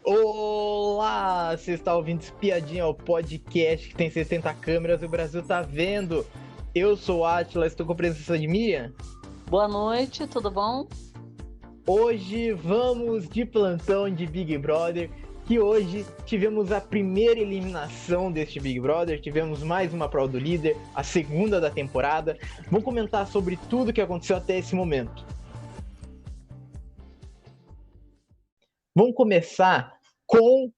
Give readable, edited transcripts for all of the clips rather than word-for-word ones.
Olá! Você está ouvindo Espiadinha, o podcast que tem 60 câmeras e o Brasil tá vendo. Eu sou o Atila, estou com a presença de Mia. Boa noite, tudo bom? Hoje vamos de plantão de Big Brother, que hoje tivemos a primeira eliminação deste Big Brother, tivemos mais uma prova do líder, a segunda da temporada. Vamos comentar sobre tudo que aconteceu até esse momento. Vamos começar com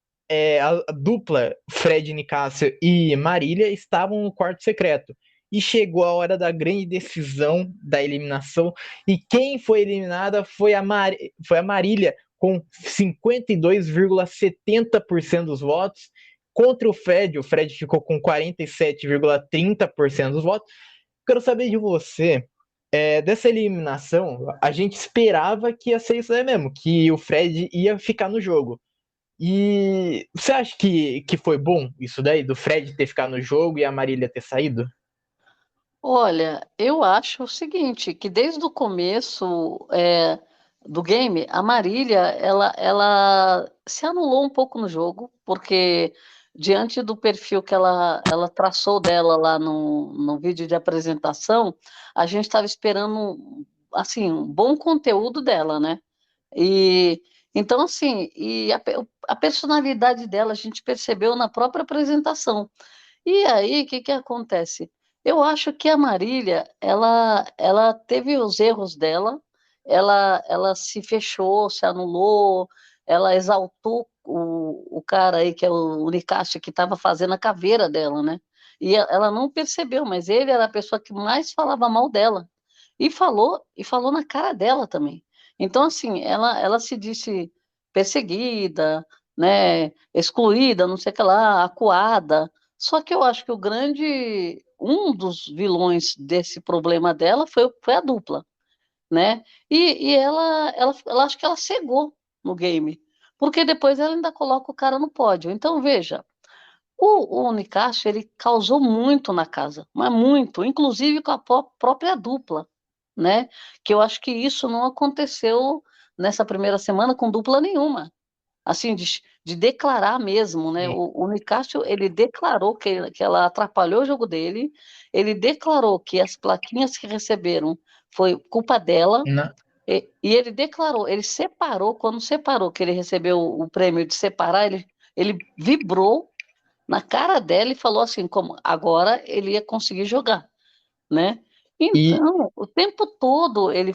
a dupla Fred Nicásio e Marília estavam no quarto secreto. E chegou a hora da grande decisão da eliminação. E quem foi eliminada foi a Marília, com 52,70% dos votos, contra o Fred. O Fred ficou com 47,30% dos votos. Quero saber de você, dessa eliminação, a gente esperava que ia ser isso aí mesmo, que o Fred ia ficar no jogo. E você acha que foi bom isso daí, do Fred ter ficado no jogo e a Marília ter saído? Olha, eu acho o seguinte, que desde o começo do game, a Marília, ela se anulou um pouco no jogo, porque diante do perfil que ela traçou dela lá no vídeo de apresentação, a gente estava esperando, assim, um bom conteúdo dela, né? E então, assim, a personalidade dela a gente percebeu na própria apresentação. E aí, o que que acontece? Eu acho que a Marília, ela teve os erros dela, ela se fechou, se anulou, ela exaltou o cara aí, que é o Nicásio, que estava fazendo a caveira dela, né? E ela não percebeu, mas ele era a pessoa que mais falava mal dela. E falou na cara dela também. Então, assim, ela se disse perseguida, né, excluída, não sei o que lá, acuada. Só que eu acho que um dos vilões desse problema dela foi a dupla, né? E ela acho que ela cegou no game, porque depois ela ainda coloca o cara no pódio. Então, veja, o Nicásio, ele causou muito na casa, mas muito, inclusive com a própria dupla, né? Que eu acho que isso não aconteceu nessa primeira semana com dupla nenhuma, assim, de declarar mesmo, né? Sim. O Nicásio, ele declarou que ela atrapalhou o jogo dele, ele declarou que as plaquinhas que receberam foi culpa dela, Na- e ele declarou, ele separou, quando separou, que ele recebeu o prêmio de separar, ele vibrou na cara dela e falou assim, como agora ele ia conseguir jogar, né? E, Então, o tempo todo ele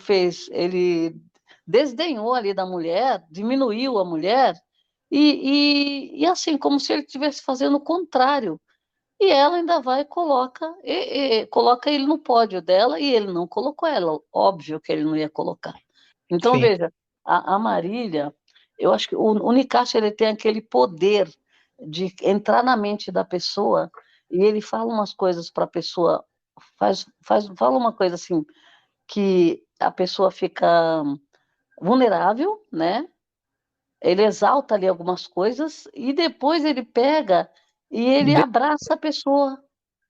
desdenhou ali da mulher, diminuiu a mulher, e assim, como se ele estivesse fazendo o contrário. E ela ainda vai e coloca ele no pódio dela, e ele não colocou ela. Óbvio que ele não ia colocar. Então, sim. veja, a Marília, eu acho que o Nicásio, ele tem aquele poder de entrar na mente da pessoa, e ele fala umas coisas para a pessoa, fala uma coisa assim, que a pessoa fica vulnerável, né? Ele exalta ali algumas coisas e depois ele pega e ele De- abraça a pessoa,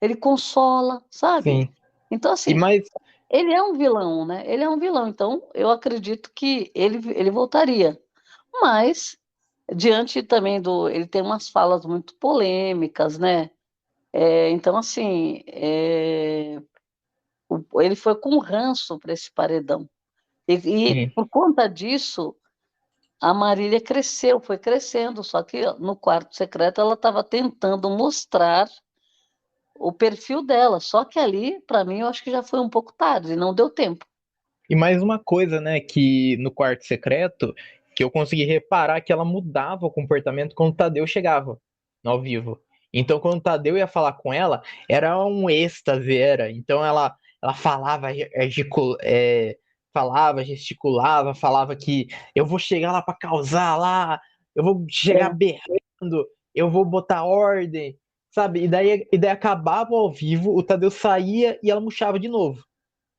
ele consola, sabe? sim. Então, E assim, mais, ele é um vilão, né? Ele é um vilão, então eu acredito que ele voltaria. Mas, diante também do. Ele tem umas falas muito polêmicas, né? Então, assim, ele foi com ranço para esse paredão. E sim. por conta disso, a Marília cresceu, foi crescendo, só que no quarto secreto ela estava tentando mostrar o perfil dela, só que ali, para mim, eu acho que já foi um pouco tarde, não deu tempo. E mais uma coisa, né, que no quarto secreto, que eu consegui reparar que ela mudava o comportamento quando o Tadeu chegava no ao vivo. Então, quando o Tadeu ia falar com ela, era um êxtase, era. Então, ela falava, gesticulava, falava que eu vou chegar lá para causar lá, eu vou chegar É, berrando, eu vou botar ordem, sabe? E daí acabava ao vivo, o Tadeu saía e ela murchava de novo.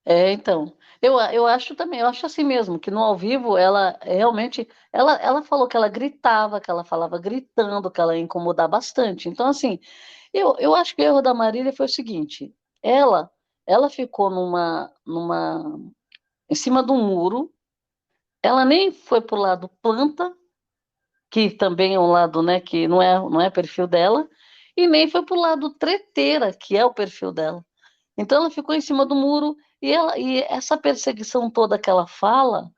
então, eu acho também, eu acho assim mesmo, que no ao vivo ela realmente, ela falou que ela gritava, que ela falava gritando, que ela ia incomodar bastante. Então, assim, eu acho que o erro da Marília foi o seguinte, ela, ela ficou em cima do muro, ela nem foi pro lado planta, que também é um lado, né, que não é perfil dela, e nem foi pro lado treteira, que é o perfil dela. Então ela ficou em cima do muro e essa perseguição toda que ela fala,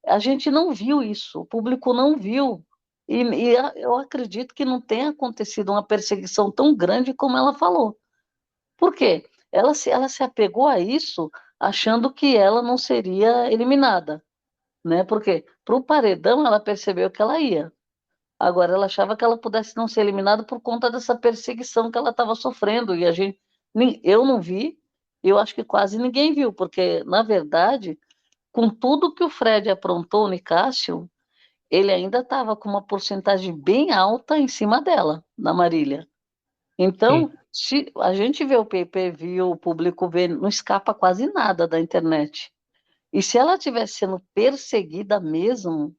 a gente não viu isso, o público não viu. Eu acredito que não tenha acontecido uma perseguição tão grande como ela falou. Por quê? Ela se apegou a isso achando que ela não seria eliminada, né? Porque para o paredão ela percebeu que ela ia. Agora ela achava que ela pudesse não ser eliminada por conta dessa perseguição que ela estava sofrendo. E eu não vi, eu acho que quase ninguém viu, porque, na verdade, com tudo que o Fred aprontou, o Nicásio, ele ainda estava com uma porcentagem bem alta em cima dela, na Marília. Sim. Então, se a gente vê o pay-per-view, o público vê, não escapa quase nada da internet. E se ela estivesse sendo perseguida mesmo,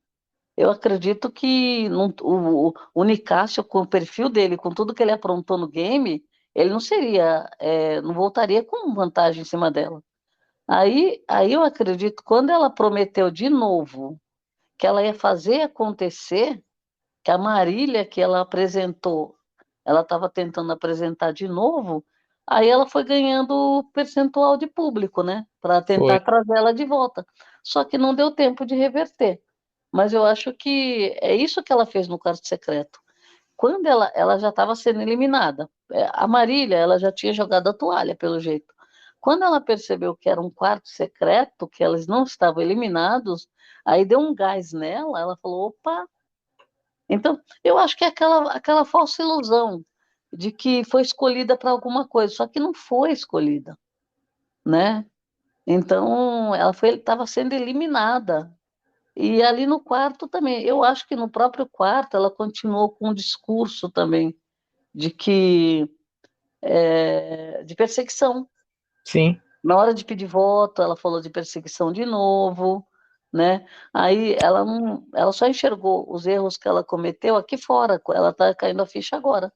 eu acredito que o Nicásio, com o perfil dele, com tudo que ele aprontou no game, ele não seria, não voltaria com vantagem em cima dela. Aí eu acredito, quando ela prometeu de novo que ela ia fazer acontecer, que a Marília que ela apresentou, ela estava tentando apresentar de novo, aí ela foi ganhando percentual de público, né? Para Foi. tentar trazer ela de volta. Só que não deu tempo de reverter. Mas eu acho que é isso que ela fez no quarto secreto. Quando ela já estava sendo eliminada, a Marília, ela já tinha jogado a toalha, pelo jeito. Quando ela percebeu que era um quarto secreto, que eles não estavam eliminados, aí deu um gás nela, ela falou, opa. Então, eu acho que é aquela falsa ilusão de que foi escolhida para alguma coisa, só que não foi escolhida, né? Então, ela estava sendo eliminada. E ali no quarto também, eu acho que no próprio quarto ela continuou com um discurso também de que de perseguição. Sim. Na hora de pedir voto, ela falou de perseguição de novo, né? Aí ela só enxergou os erros que ela cometeu aqui fora, ela está caindo a ficha agora.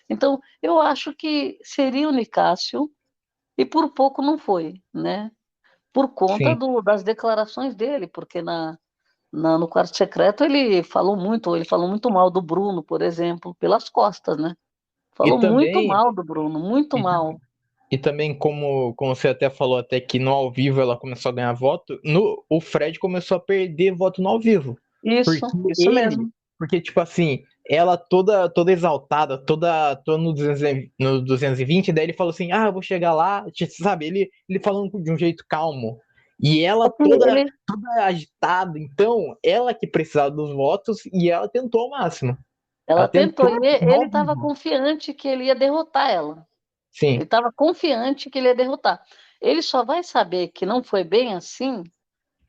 Então, eu acho que seria o Nicásio, e por pouco não foi, né? Por conta Sim. das declarações dele, porque no quarto secreto ele falou muito mal do Bruno, por exemplo, pelas costas, né? E Falou muito também, mal do Bruno, muito e, mal. e também como você até falou até que no ao vivo ela começou a ganhar voto, o Fred começou a perder voto no ao vivo. Porque Isso ele, mesmo. porque tipo assim, ela toda exaltada, toda no 220, daí ele falou assim: "Ah, eu vou chegar lá", sabe? Ele falando de um jeito calmo. E ela É que toda agitada, então ela que precisava dos votos e ela tentou ao máximo. Ela ela tentou, tentou e no ele ao estava vivo. confiante que ele ia derrotar ela. Ele Sim. estava confiante que ele ia derrotar. Ele só vai saber que não foi bem assim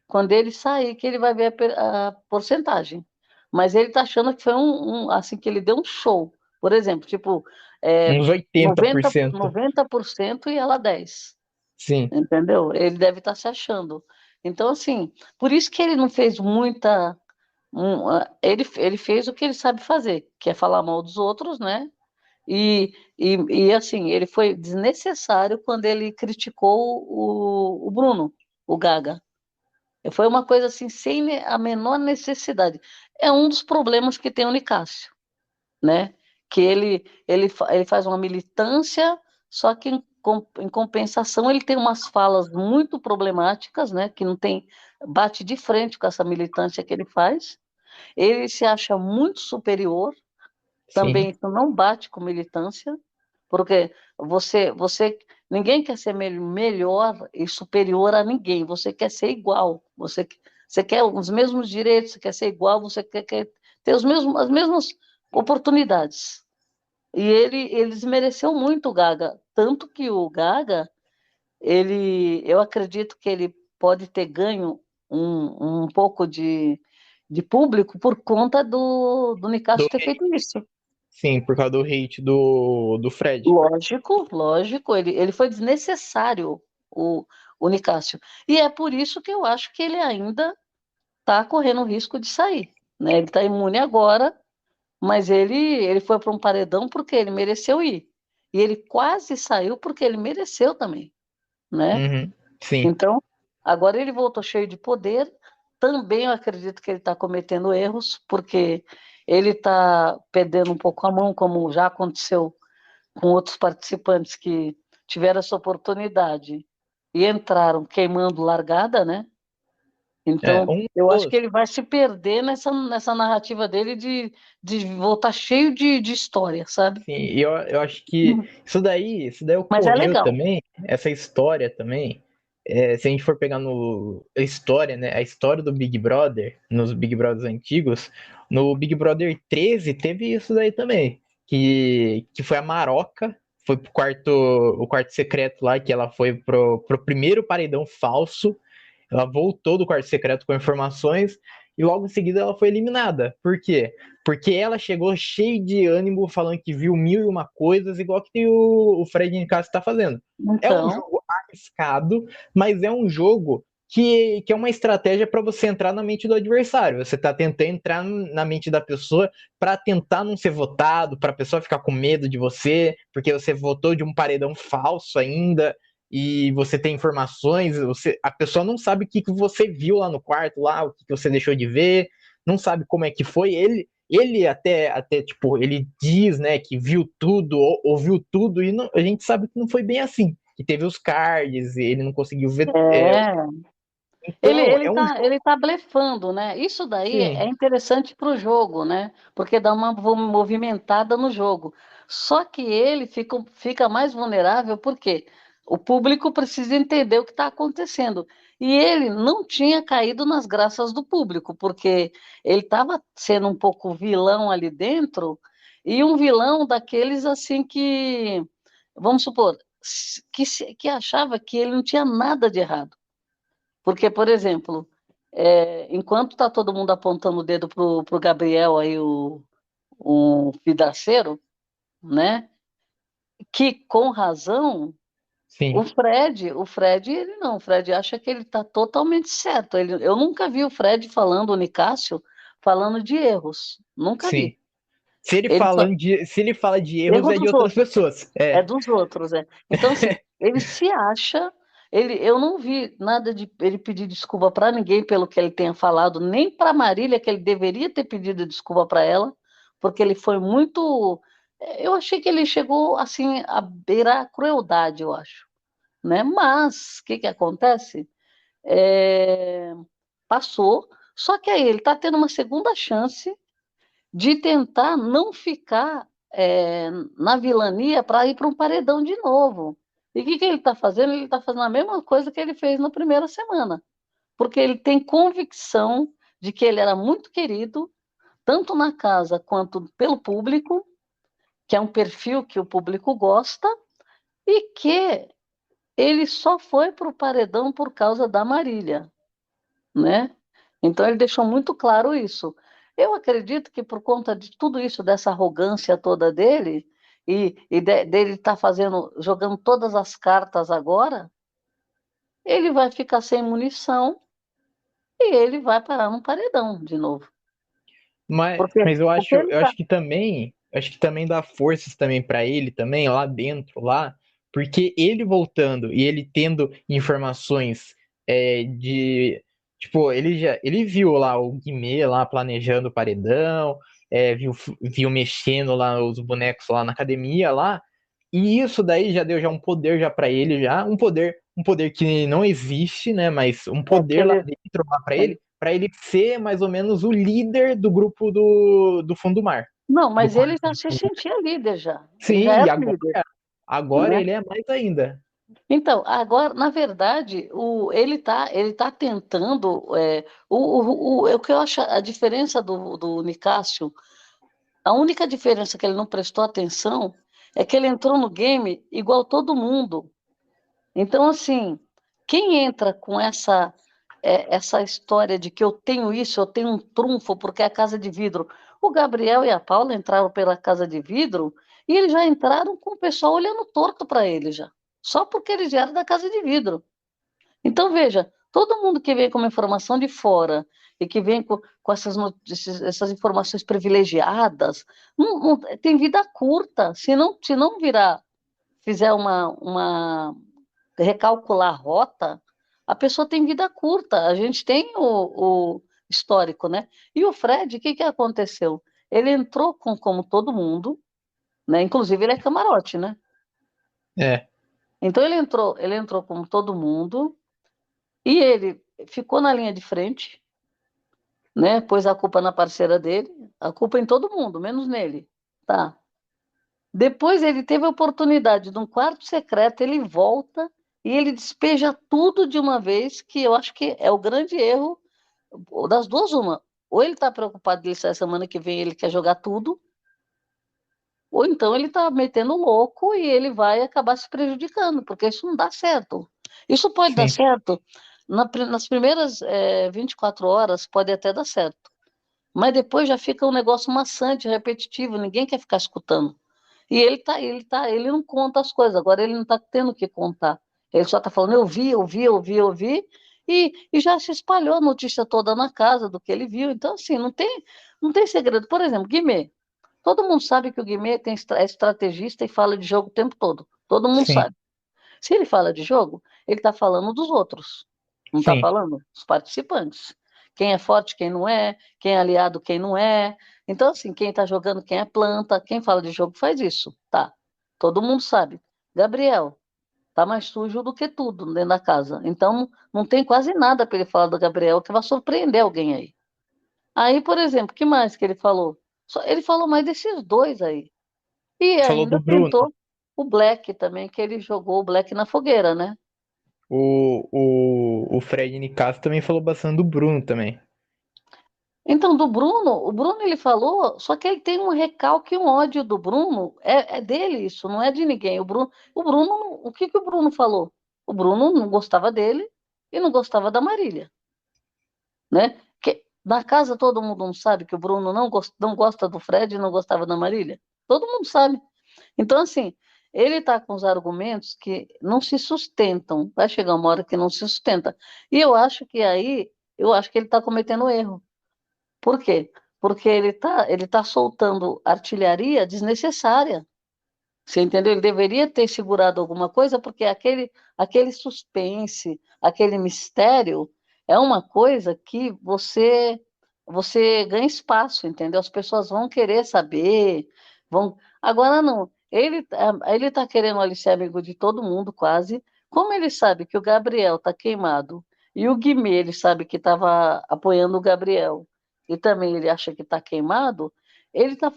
quando ele sair, que ele vai ver a porcentagem. Mas ele está achando que foi assim, que ele deu um show. Por exemplo, tipo, Uns 90, 80%. 90% e ela 10%. Sim. Entendeu? Ele deve estar se achando. Então, assim, por isso que ele não fez muita. Ele fez o que ele sabe fazer, que é falar mal dos outros, né? E assim, ele foi desnecessário quando ele criticou o Bruno, o Gaga. Foi uma coisa assim, sem a menor necessidade. É um dos problemas que tem o Nicásio, né? Que ele faz uma militância, só que em compensação ele tem umas falas muito problemáticas, né? Que não tem, bate de frente com essa militância que ele faz. Ele se acha muito superior, Sim. também isso não bate com militância, porque ninguém quer ser melhor e superior a ninguém, você quer ser igual, você quer os mesmos direitos, você quer ser igual, você quer ter as mesmas oportunidades. E ele desmereceu muito o Gaga, tanto que o Gaga, eu acredito que ele pode ter ganho um pouco de público por conta do Do Nicásio ter hate. feito isso. Sim, por causa do hate do Fred. Lógico, lógico, ele foi desnecessário, o Nicásio. E é por isso que eu acho que ele ainda está correndo o risco de sair, né? Ele está imune agora, mas ele foi para um paredão porque ele mereceu ir. E ele quase saiu porque ele mereceu também, né? Uhum. Sim. Então, agora ele voltou cheio de poder, também eu acredito que ele está cometendo erros, porque ele está perdendo um pouco a mão, como já aconteceu com outros participantes que tiveram essa oportunidade e entraram queimando largada, né? É, Então, um eu acho que dos, ele vai se perder nessa narrativa dele de voltar cheio de história, sabe? sim, eu acho que Uhum. isso daí Mas é ocorreu legal. também, essa história também. Se a gente for pegar no a história, né, a história do Big Brother, nos Big Brothers antigos, no Big Brother 13 teve isso daí também, que foi a Maroca, foi pro o quarto secreto lá, que ela foi pro primeiro paredão falso. Ela voltou do quarto secreto com informações e logo em seguida ela foi eliminada. Por quê? Porque ela chegou cheia de ânimo, falando que viu mil e uma coisas, igual que o Fred Nicasso está fazendo. É um Então, jogo arriscado, mas é um jogo que é uma estratégia para você entrar na mente do adversário. Você está tentando entrar na mente da pessoa para tentar não ser votado, para a pessoa ficar com medo de você, porque você votou de um paredão falso ainda e você tem informações, a pessoa não sabe o que você viu lá no quarto, lá, o que você deixou de ver, não sabe como é que foi. Ele até tipo, ele diz, né, que viu tudo, ouviu tudo, e a gente sabe que não foi bem assim. Que teve os cards, e ele não conseguiu ver. é. Ele, Então, ele é um tá, jogo, ele tá blefando, né? Isso daí é sim, interessante para o jogo, né? Porque dá uma movimentada no jogo. Só que ele fica mais vulnerável porque o público precisa entender o que está acontecendo. E ele não tinha caído nas graças do público, porque ele estava sendo um pouco vilão ali dentro, e um vilão daqueles assim que, vamos supor, que achava que ele não tinha nada de errado. Porque, por exemplo, enquanto está todo mundo apontando o dedo pro Gabriel aí, o vidraceiro, né? Que com razão, sim, ele não, o Fred acha que ele está totalmente certo. Eu nunca vi o Fred falando, o Nicásio, falando de erros. Nunca vi. sim. Ele só, Se ele fala de erros, erro é de dos outras outros. pessoas. É É. dos outros, é. Então, assim, ele se acha. Eu não vi nada de ele pedir desculpa para ninguém pelo que ele tenha falado, nem para Marília, que ele deveria ter pedido desculpa para ela, porque ele foi muito. Eu achei que ele chegou, assim, a beirar a crueldade, eu acho. Né? Mas, o que que acontece? É, Passou, só que aí ele está tendo uma segunda chance de tentar não ficar na vilania para ir para um paredão de novo. E o que, que ele está fazendo? Ele está fazendo a mesma coisa que ele fez na primeira semana, porque ele tem convicção de que ele era muito querido, tanto na casa quanto pelo público, que é um perfil que o público gosta, e que ele só foi para o paredão por causa da Marília, né? Então ele deixou muito claro isso. Eu acredito que por conta de tudo isso, dessa arrogância toda dele, dele estar fazendo, jogando todas as cartas agora, ele vai ficar sem munição e ele vai parar num paredão de novo. Mas Porque ele eu tá. acho que também dá forças também para ele também lá dentro lá, porque ele voltando e ele tendo informações de tipo, ele viu lá o Guimê lá planejando o paredão, viu mexendo lá os bonecos lá na academia lá, e isso daí já deu já um poder já para ele já, um poder que não existe, né, mas um É que poder lá ele, dentro lá para ele ser mais ou menos o líder do grupo do fundo do mar. não, Do mas ele quarto já do se fundo do mar. sentia líder já. Ele já Sim, e era líder, agora né? ele é mais ainda. Então, agora, na verdade, ele tá tentando. O que eu acho a diferença do Nicásio, a única diferença que ele não prestou atenção é que ele entrou no game igual todo mundo. Então, assim, quem entra com essa história de que eu tenho isso, eu tenho um trunfo porque é a casa de vidro. O Gabriel e a Paula entraram pela casa de vidro e eles já entraram com o pessoal olhando torto para eles já. Só porque eles vieram da casa de vidro. Então, veja, todo mundo que vem com uma informação de fora e que vem com essas notícias, essas informações privilegiadas, tem vida curta. Se não fizer uma recalcular a rota, a pessoa tem vida curta, a gente tem o histórico, né? E o Fred, o que que aconteceu? Ele entrou como todo mundo, né? Inclusive ele é camarote, né? É, Então ele entrou como todo mundo e ele ficou na linha de frente, né? Pôs a culpa na parceira dele, a culpa em todo mundo, menos nele, tá? Depois ele teve a oportunidade de um quarto secreto, ele volta e ele despeja tudo de uma vez, que eu acho que é o grande erro das duas, uma. Ou ele está preocupado de sair semana que vem, ele quer jogar tudo, ou então ele está metendo louco e ele vai acabar se prejudicando, porque isso não dá certo. Isso pode dar sim, certo nas primeiras 24 horas, pode até dar certo. Mas depois já fica um negócio maçante, repetitivo, ninguém quer ficar escutando. E ele não conta as coisas, agora ele não está tendo que contar. Ele só está falando, eu vi, eu vi, eu vi, eu vi, e já se espalhou a notícia toda na casa do que ele viu. Então, assim, não tem segredo. Por exemplo, Guimê. Todo mundo sabe que o Guimê é estrategista e fala de jogo o tempo todo. Todo mundo sim, sabe. Se ele fala de jogo, ele está falando dos outros. Não está sim, falando dos participantes. Quem é forte, quem não é, quem é aliado, quem não é. Então, assim, quem está jogando, quem é planta, quem fala de jogo faz isso. Tá. Todo mundo sabe. Gabriel, tá mais sujo do que tudo dentro da casa. Então, não tem quase nada para ele falar do Gabriel que vai surpreender alguém aí. Aí, por exemplo, o que mais que ele falou? Ele falou mais desses dois aí. E falou do ainda Bruno. tentou o Black também, que ele jogou o Black na fogueira, né? O Fred Nicasso também falou bastante do Bruno também. Então, do Bruno, o Bruno ele falou, só que ele tem um recalque e um ódio do Bruno, é dele isso, não é de ninguém. O que que o Bruno falou? O Bruno não gostava dele e não gostava da Marília, né? Que, na casa todo mundo não sabe que o Bruno não gosta do Fred e não gostava da Marília. Todo mundo sabe. Então, assim, ele está com os argumentos que não se sustentam. Vai chegar uma hora que não se sustenta. E eu acho que ele está cometendo um erro. Por quê? Porque ele tá soltando artilharia desnecessária. Você entendeu? Ele deveria ter segurado alguma coisa, porque aquele suspense, aquele mistério, é uma coisa que você ganha espaço, entendeu? As pessoas vão querer saber, vão. Agora não. Ele está querendo ali ser amigo de todo mundo, quase. Como ele sabe que o Gabriel está queimado e o Guimê, ele sabe que estava apoiando o Gabriel e também ele acha que está queimado, ele está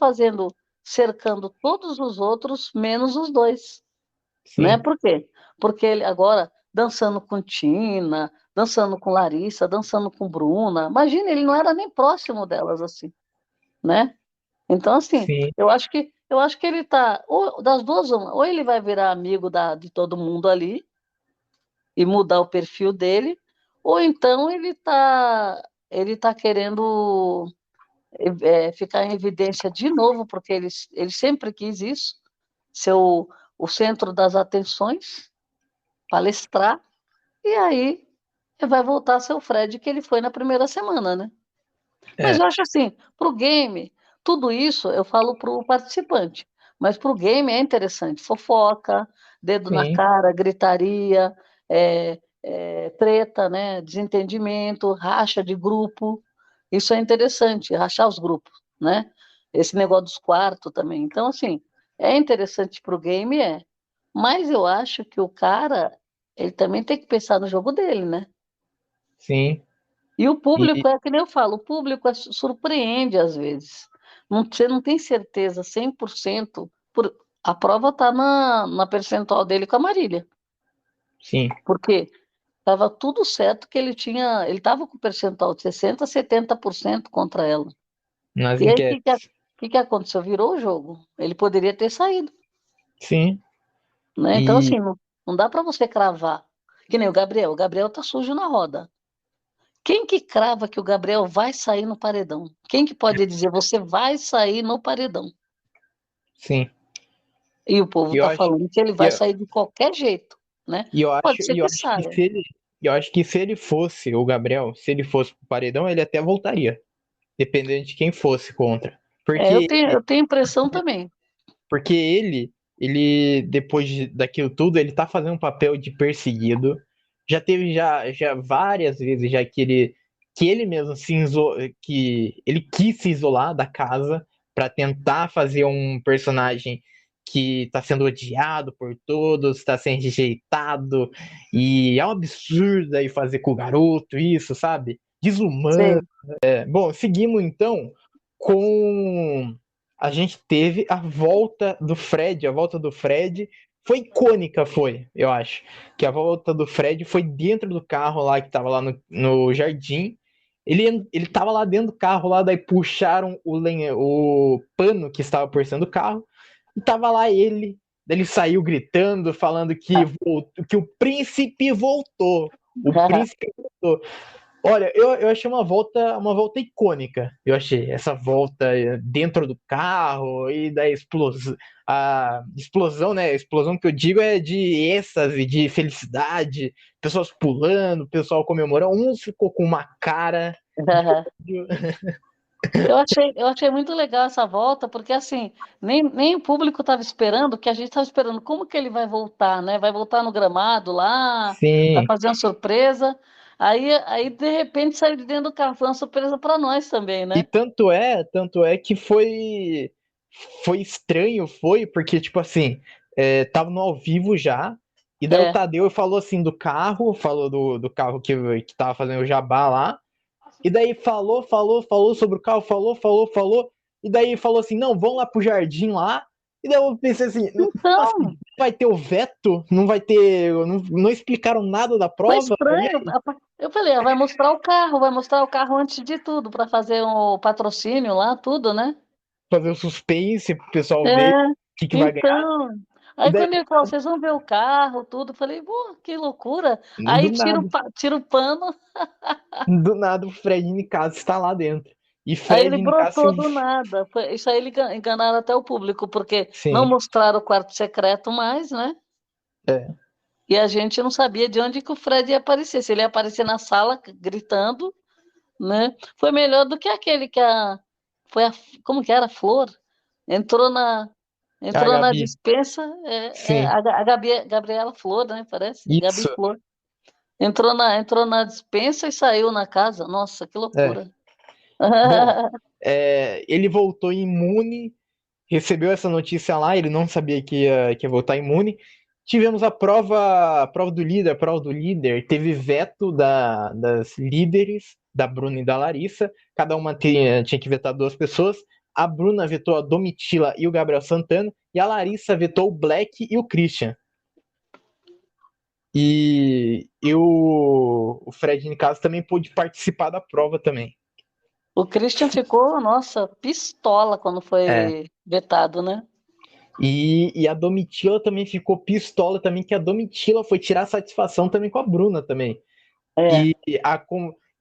cercando todos os outros, menos os dois, né? Sim, Por quê? Porque ele agora dançando com Tina, dançando com Larissa, dançando com Bruna. Imagina, ele não era nem próximo delas assim, né? Então assim, sim, eu acho que ele tá ou das duas uma, ou ele vai virar amigo de todo mundo ali e mudar o perfil dele, ou então ele tá querendo ficar em evidência de novo, porque ele sempre quis isso, ser o centro das atenções, palestrar, e aí vai voltar a ser o Fred que ele foi na primeira semana, né? Mas é, eu acho assim, para o game, tudo isso eu falo para o participante, mas para o game é interessante, fofoca, dedo na sim, cara, gritaria, treta, né? Desentendimento, racha de grupo, isso é interessante, rachar os grupos, né? Esse negócio dos quartos também. Então, assim, é interessante para o game, mas eu acho que o cara, ele também tem que pensar no jogo dele, né? sim. E o E público é que nem eu falo, o público surpreende às vezes. Você não tem certeza 100%, a prova está na percentual dele com a Marília, sim, porque estava tudo certo que ele estava com percentual de 60, 70% contra ela. nas E aí o que, que, enquetes. que que aconteceu? Virou o jogo. Ele poderia ter saído, Sim. né? Então, E assim, não dá para você cravar. Que nem o Gabriel tá sujo na roda. Quem que crava que o Gabriel vai sair no paredão? Quem que pode dizer você vai sair no paredão? sim. E o povo E eu está acho, falando que ele e vai eu, sair de qualquer jeito, né? e eu Pode acho, ser e eu que acho que saia. se ele, eu acho que se ele fosse o Gabriel, se ele fosse pro paredão, ele até voltaria, dependendo de quem fosse contra. Eu Porque tenho, eu tenho impressão também. porque ele depois daquilo tudo, ele tá fazendo um papel de perseguido. Já teve já várias vezes já que ele mesmo que ele quis se isolar da casa para tentar fazer um personagem que está sendo odiado por todos, está sendo rejeitado, e é um absurdo aí fazer com o garoto isso, sabe? Desumano. Sei. Bom, seguimos então com. A gente teve a volta do Fred foi icônica, foi, eu acho. Que a volta do Fred foi dentro do carro lá, que tava lá no jardim. Ele tava lá dentro do carro, lá, daí puxaram o pano que estava por cima do carro, e tava lá ele. Daí ele saiu gritando, falando que o príncipe voltou. O príncipe voltou. Olha, eu achei uma volta icônica. Eu achei essa volta dentro do carro e da explosão. A explosão, né? A explosão que eu digo é de êxtase, de felicidade, pessoas pulando, pessoal comemorando. Uns ficou com uma cara de ódio. Eu achei muito legal essa volta, porque assim, nem o público estava esperando, que a gente estava esperando como que ele vai voltar, né? Vai voltar no gramado lá, vai Sim. fazer uma surpresa. Aí de repente saiu de dentro do carro, foi uma surpresa para nós também, E né? tanto é que foi estranho, foi, porque, tipo assim, tava no ao vivo já, e daí o É. Tadeu falou assim do carro, falou do carro que tava fazendo o jabá lá, e daí falou sobre o carro, falou, e daí falou assim, não, vamos lá pro jardim lá, e daí eu pensei assim, nossa, não Então, vai ter o veto? Não vai ter, não explicaram nada da foi prova? E estranho. aí, Eu falei, vai mostrar o carro antes de tudo, para fazer o patrocínio lá, tudo, né? fazer o suspense pro pessoal ver É, o que vai ganhar, então. e Aí daí, quando ele falou, vocês vão ver o carro, tudo, eu falei, pô, que loucura. do Aí nada. tira o pano, Do nada o Fred Nicasso está lá dentro. E aí ele Fred Nicasso, brotou do nada. Isso aí enganaram até o público, porque não sim, mostraram o quarto secreto mais, né? é, E a gente não sabia de onde que o Fred ia aparecer. Se ele ia aparecer na sala gritando, né? Foi melhor do que aquele que foi a, como que era, a Flor? Entrou na, a entrou na Gabi, dispensa, sim, Gabriela Flor, né? Parece, Gabi isso, Flor. Entrou na dispensa e saiu na casa. Nossa, que é. loucura. Bom, ele voltou imune, recebeu essa notícia lá, ele não sabia que ia voltar imune. Tivemos a prova do líder, a prova do líder, teve veto das líderes, da Bruna e da Larissa, cada uma tinha que vetar duas pessoas. A Bruna vetou a Domitila e o Gabriel Santana, e a Larissa vetou o Black e o Christian. O Fred Nicasso também pôde participar da prova também. O Christian ficou, nossa, pistola quando É. foi vetado, né? E a Domitila também ficou pistola também, que a Domitila foi tirar satisfação também com a Bruna também. É. E,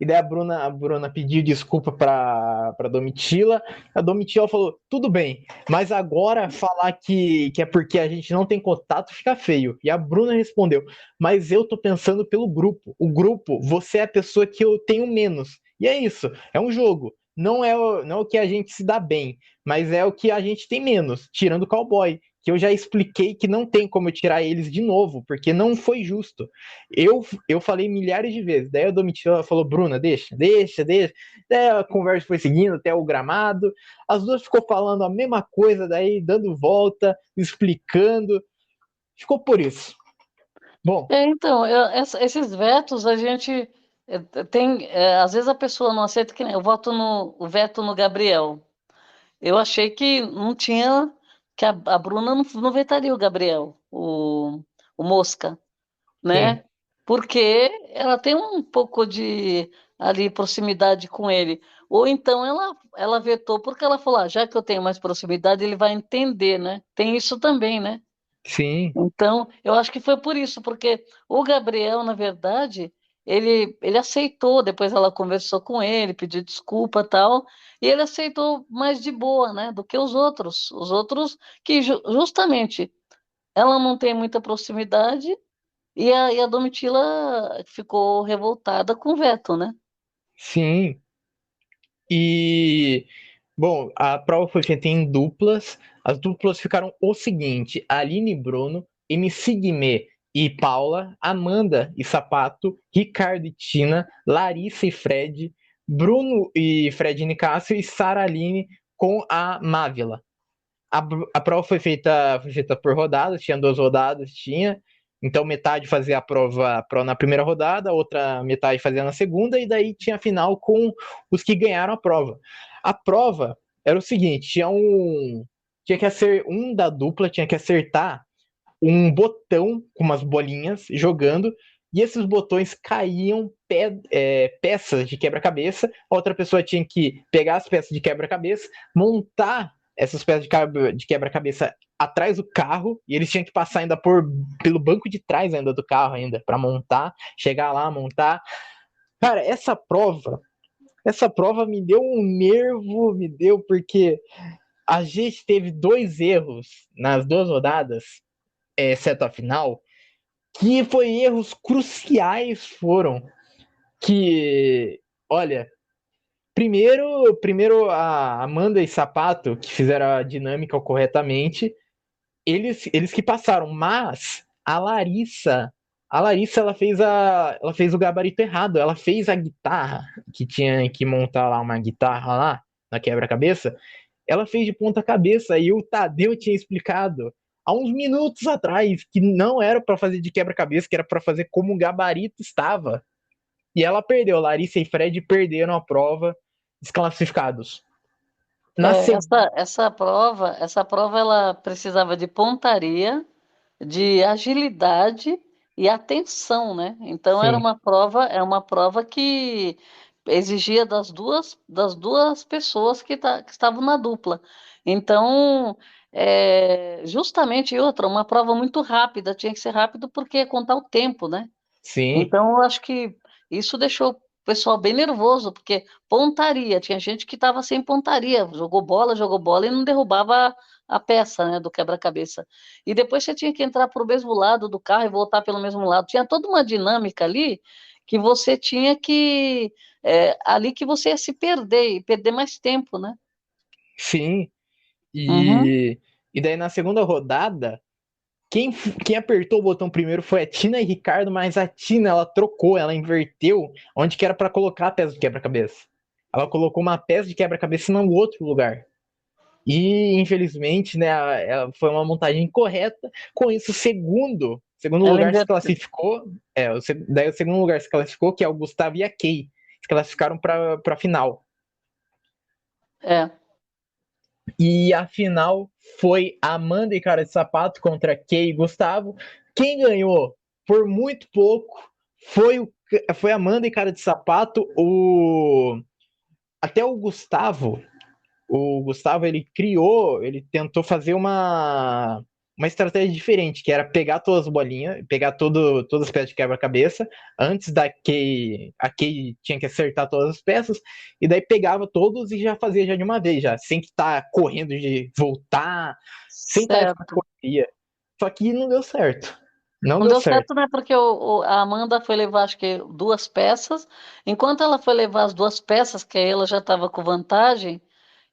e daí a Bruna pediu desculpa para Domitila. A Domitila falou: tudo bem, mas agora falar que é porque a gente não tem contato fica feio. E a Bruna respondeu: mas eu tô pensando pelo grupo. O grupo, você é a pessoa que eu tenho menos. E é isso, é um jogo. Não é o que a gente se dá bem, mas é o que a gente tem menos, tirando o cowboy. Que eu já expliquei que não tem como eu tirar eles de novo, porque não foi justo. Eu falei milhares de vezes. Daí a Domitila falou, Bruna, deixa. Daí a conversa foi seguindo até o gramado. As duas ficou falando a mesma coisa, daí dando volta, explicando. Ficou por isso. Bom, Então, esses vetos a gente tem. Às vezes a pessoa não aceita que nem eu voto no o veto no Gabriel. Eu achei que não tinha, que a Bruna não vetaria o Gabriel, o Mosca, sim, né? Porque ela tem um pouco de ali proximidade com ele. Ou então ela vetou porque ela falou, já que eu tenho mais proximidade, ele vai entender, né? Tem isso também, né? sim, Então, eu acho que foi por isso, porque o Gabriel, na verdade, ele aceitou, depois ela conversou com ele, pediu desculpa e tal, e ele aceitou mais de boa, né, do que os outros. Os outros que justamente ela não tem muita proximidade e a Domitila ficou revoltada com o veto, né? sim. E, bom, a prova foi feita em duplas. As duplas ficaram o seguinte: Aline e Bruno, MC Guimê e Paula, Amanda e Sapato, Ricardo e Tina, Larissa e Fred, Bruno e Fred e Nicásio e Sara Aline com a Mávila. A prova foi feita por rodadas, tinha 2 rodadas, tinha. Então metade fazia a prova na primeira rodada, outra metade fazia na segunda, e daí tinha a final com os que ganharam a prova. A prova era o seguinte: tinha que ser um da dupla, tinha que acertar um botão com umas bolinhas jogando, e esses botões caíam peças de quebra-cabeça. A outra pessoa tinha que pegar as peças de quebra-cabeça, montar essas peças de quebra-cabeça atrás do carro, e eles tinham que passar ainda pelo banco de trás ainda do carro ainda para montar, chegar lá, montar. Cara, essa prova me deu um nervo, me deu porque a gente teve 2 erros nas 2 rodadas, exceto a final, que foi erros cruciais foram que, olha, primeiro a Amanda e Sapato, que fizeram a dinâmica corretamente, eles que passaram, mas a Larissa ela fez o gabarito errado, ela fez a guitarra, que tinha que montar lá uma guitarra lá, na quebra-cabeça, ela fez de ponta cabeça, e o Tadeu tinha explicado há uns minutos atrás que não era para fazer de quebra-cabeça, que era para fazer como o gabarito estava. E ela perdeu. Larissa e Fred perderam a prova, desclassificados. Na É, segunda. essa prova ela precisava de pontaria, de agilidade e atenção, né? Então era Sim, uma prova que exigia das duas pessoas que estavam na dupla. Então, justamente outra, uma prova muito rápida, tinha que ser rápido porque ia contar o tempo, né? sim, Então, eu acho que isso deixou o pessoal bem nervoso, porque pontaria, tinha gente que estava sem pontaria, jogou bola e não derrubava a peça, né, do quebra-cabeça. E depois você tinha que entrar para o mesmo lado do carro e voltar pelo mesmo lado. Tinha toda uma dinâmica ali que você tinha que. Ali que você ia se perder e perder mais tempo, né? sim. Uhum. E daí na segunda rodada, quem apertou o botão primeiro foi a Tina e Ricardo, mas a Tina ela trocou, ela inverteu onde que era para colocar a peça de quebra-cabeça. Ela colocou uma peça de quebra-cabeça no outro lugar. E, infelizmente, né, foi uma montagem incorreta. Com isso, o segundo Ela lugar se inverteu. classificou. Daí o segundo lugar se classificou, que é o Gustavo e a Kay. Se classificaram para a final. É. E a final foi Amanda e Cara de Sapato contra Kay e Gustavo. Quem ganhou por muito pouco foi Amanda e Cara de Sapato. Até o Gustavo, ele tentou fazer uma estratégia diferente, que era pegar todas as bolinhas, pegar todas as peças de quebra-cabeça, antes a Kay tinha que acertar todas as peças, e daí pegava todos e já fazia já de uma vez, já, sem que tá correndo de voltar, sem estar essa Certo. correria. Só que não deu certo. Não Não deu deu certo. certo, né? Porque a Amanda foi levar, acho que, 2 peças. Enquanto ela foi levar as 2 peças, que aí ela já estava com vantagem,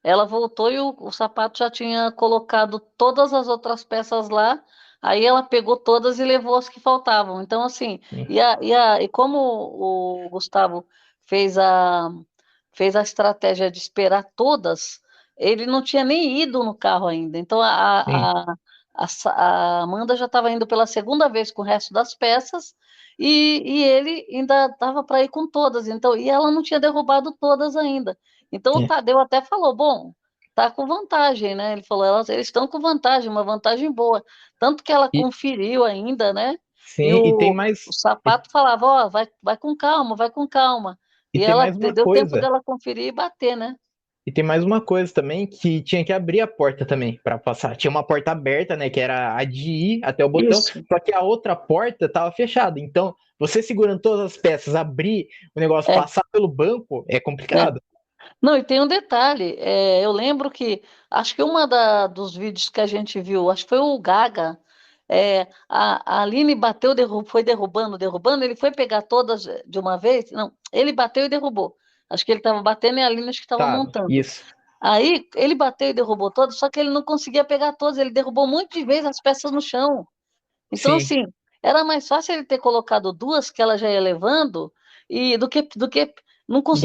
ela voltou e o Sapato já tinha colocado todas as outras peças lá. Aí ela pegou todas e levou as que faltavam. Então, assim, e como o Gustavo fez a, fez a estratégia de esperar todas, ele não tinha nem ido no carro ainda. Então, Sim, a Amanda já estava indo pela segunda vez com o resto das peças e ele ainda estava para ir com todas. Então, e ela não tinha derrubado todas ainda. Então, o sim. Tadeu até falou: bom, tá com vantagem, né? Ele falou: eles estão com vantagem, uma vantagem boa. Tanto que ela E, conferiu ainda, né? E sim, e tem o mais. Sapato falava: ó, vai com calma, vai com calma. E E tem ela mais uma deu tempo coisa. dela conferir e bater, né? E tem mais uma coisa também, que tinha que abrir a porta também para passar. Tinha uma porta aberta, né, que era a de ir até o botão, Isso. só que a outra porta estava fechada. Então, você segurando todas as peças, abrir o negócio, É, passar pelo banco, é é. complicado. Não, e tem um detalhe, eu lembro que, acho que dos vídeos que a gente viu, acho que foi o Gaga, a Aline bateu, foi derrubando, derrubando, ele foi pegar todas de uma vez, não, ele bateu e derrubou, acho que ele estava batendo e a Aline acho que estava Tá, montando. isso. Aí, ele bateu e derrubou todas, só que ele não conseguia pegar todas, ele derrubou um monte de vezes as peças no chão. Então, Sim, assim, era mais fácil ele ter colocado duas que ela já ia levando e do que Do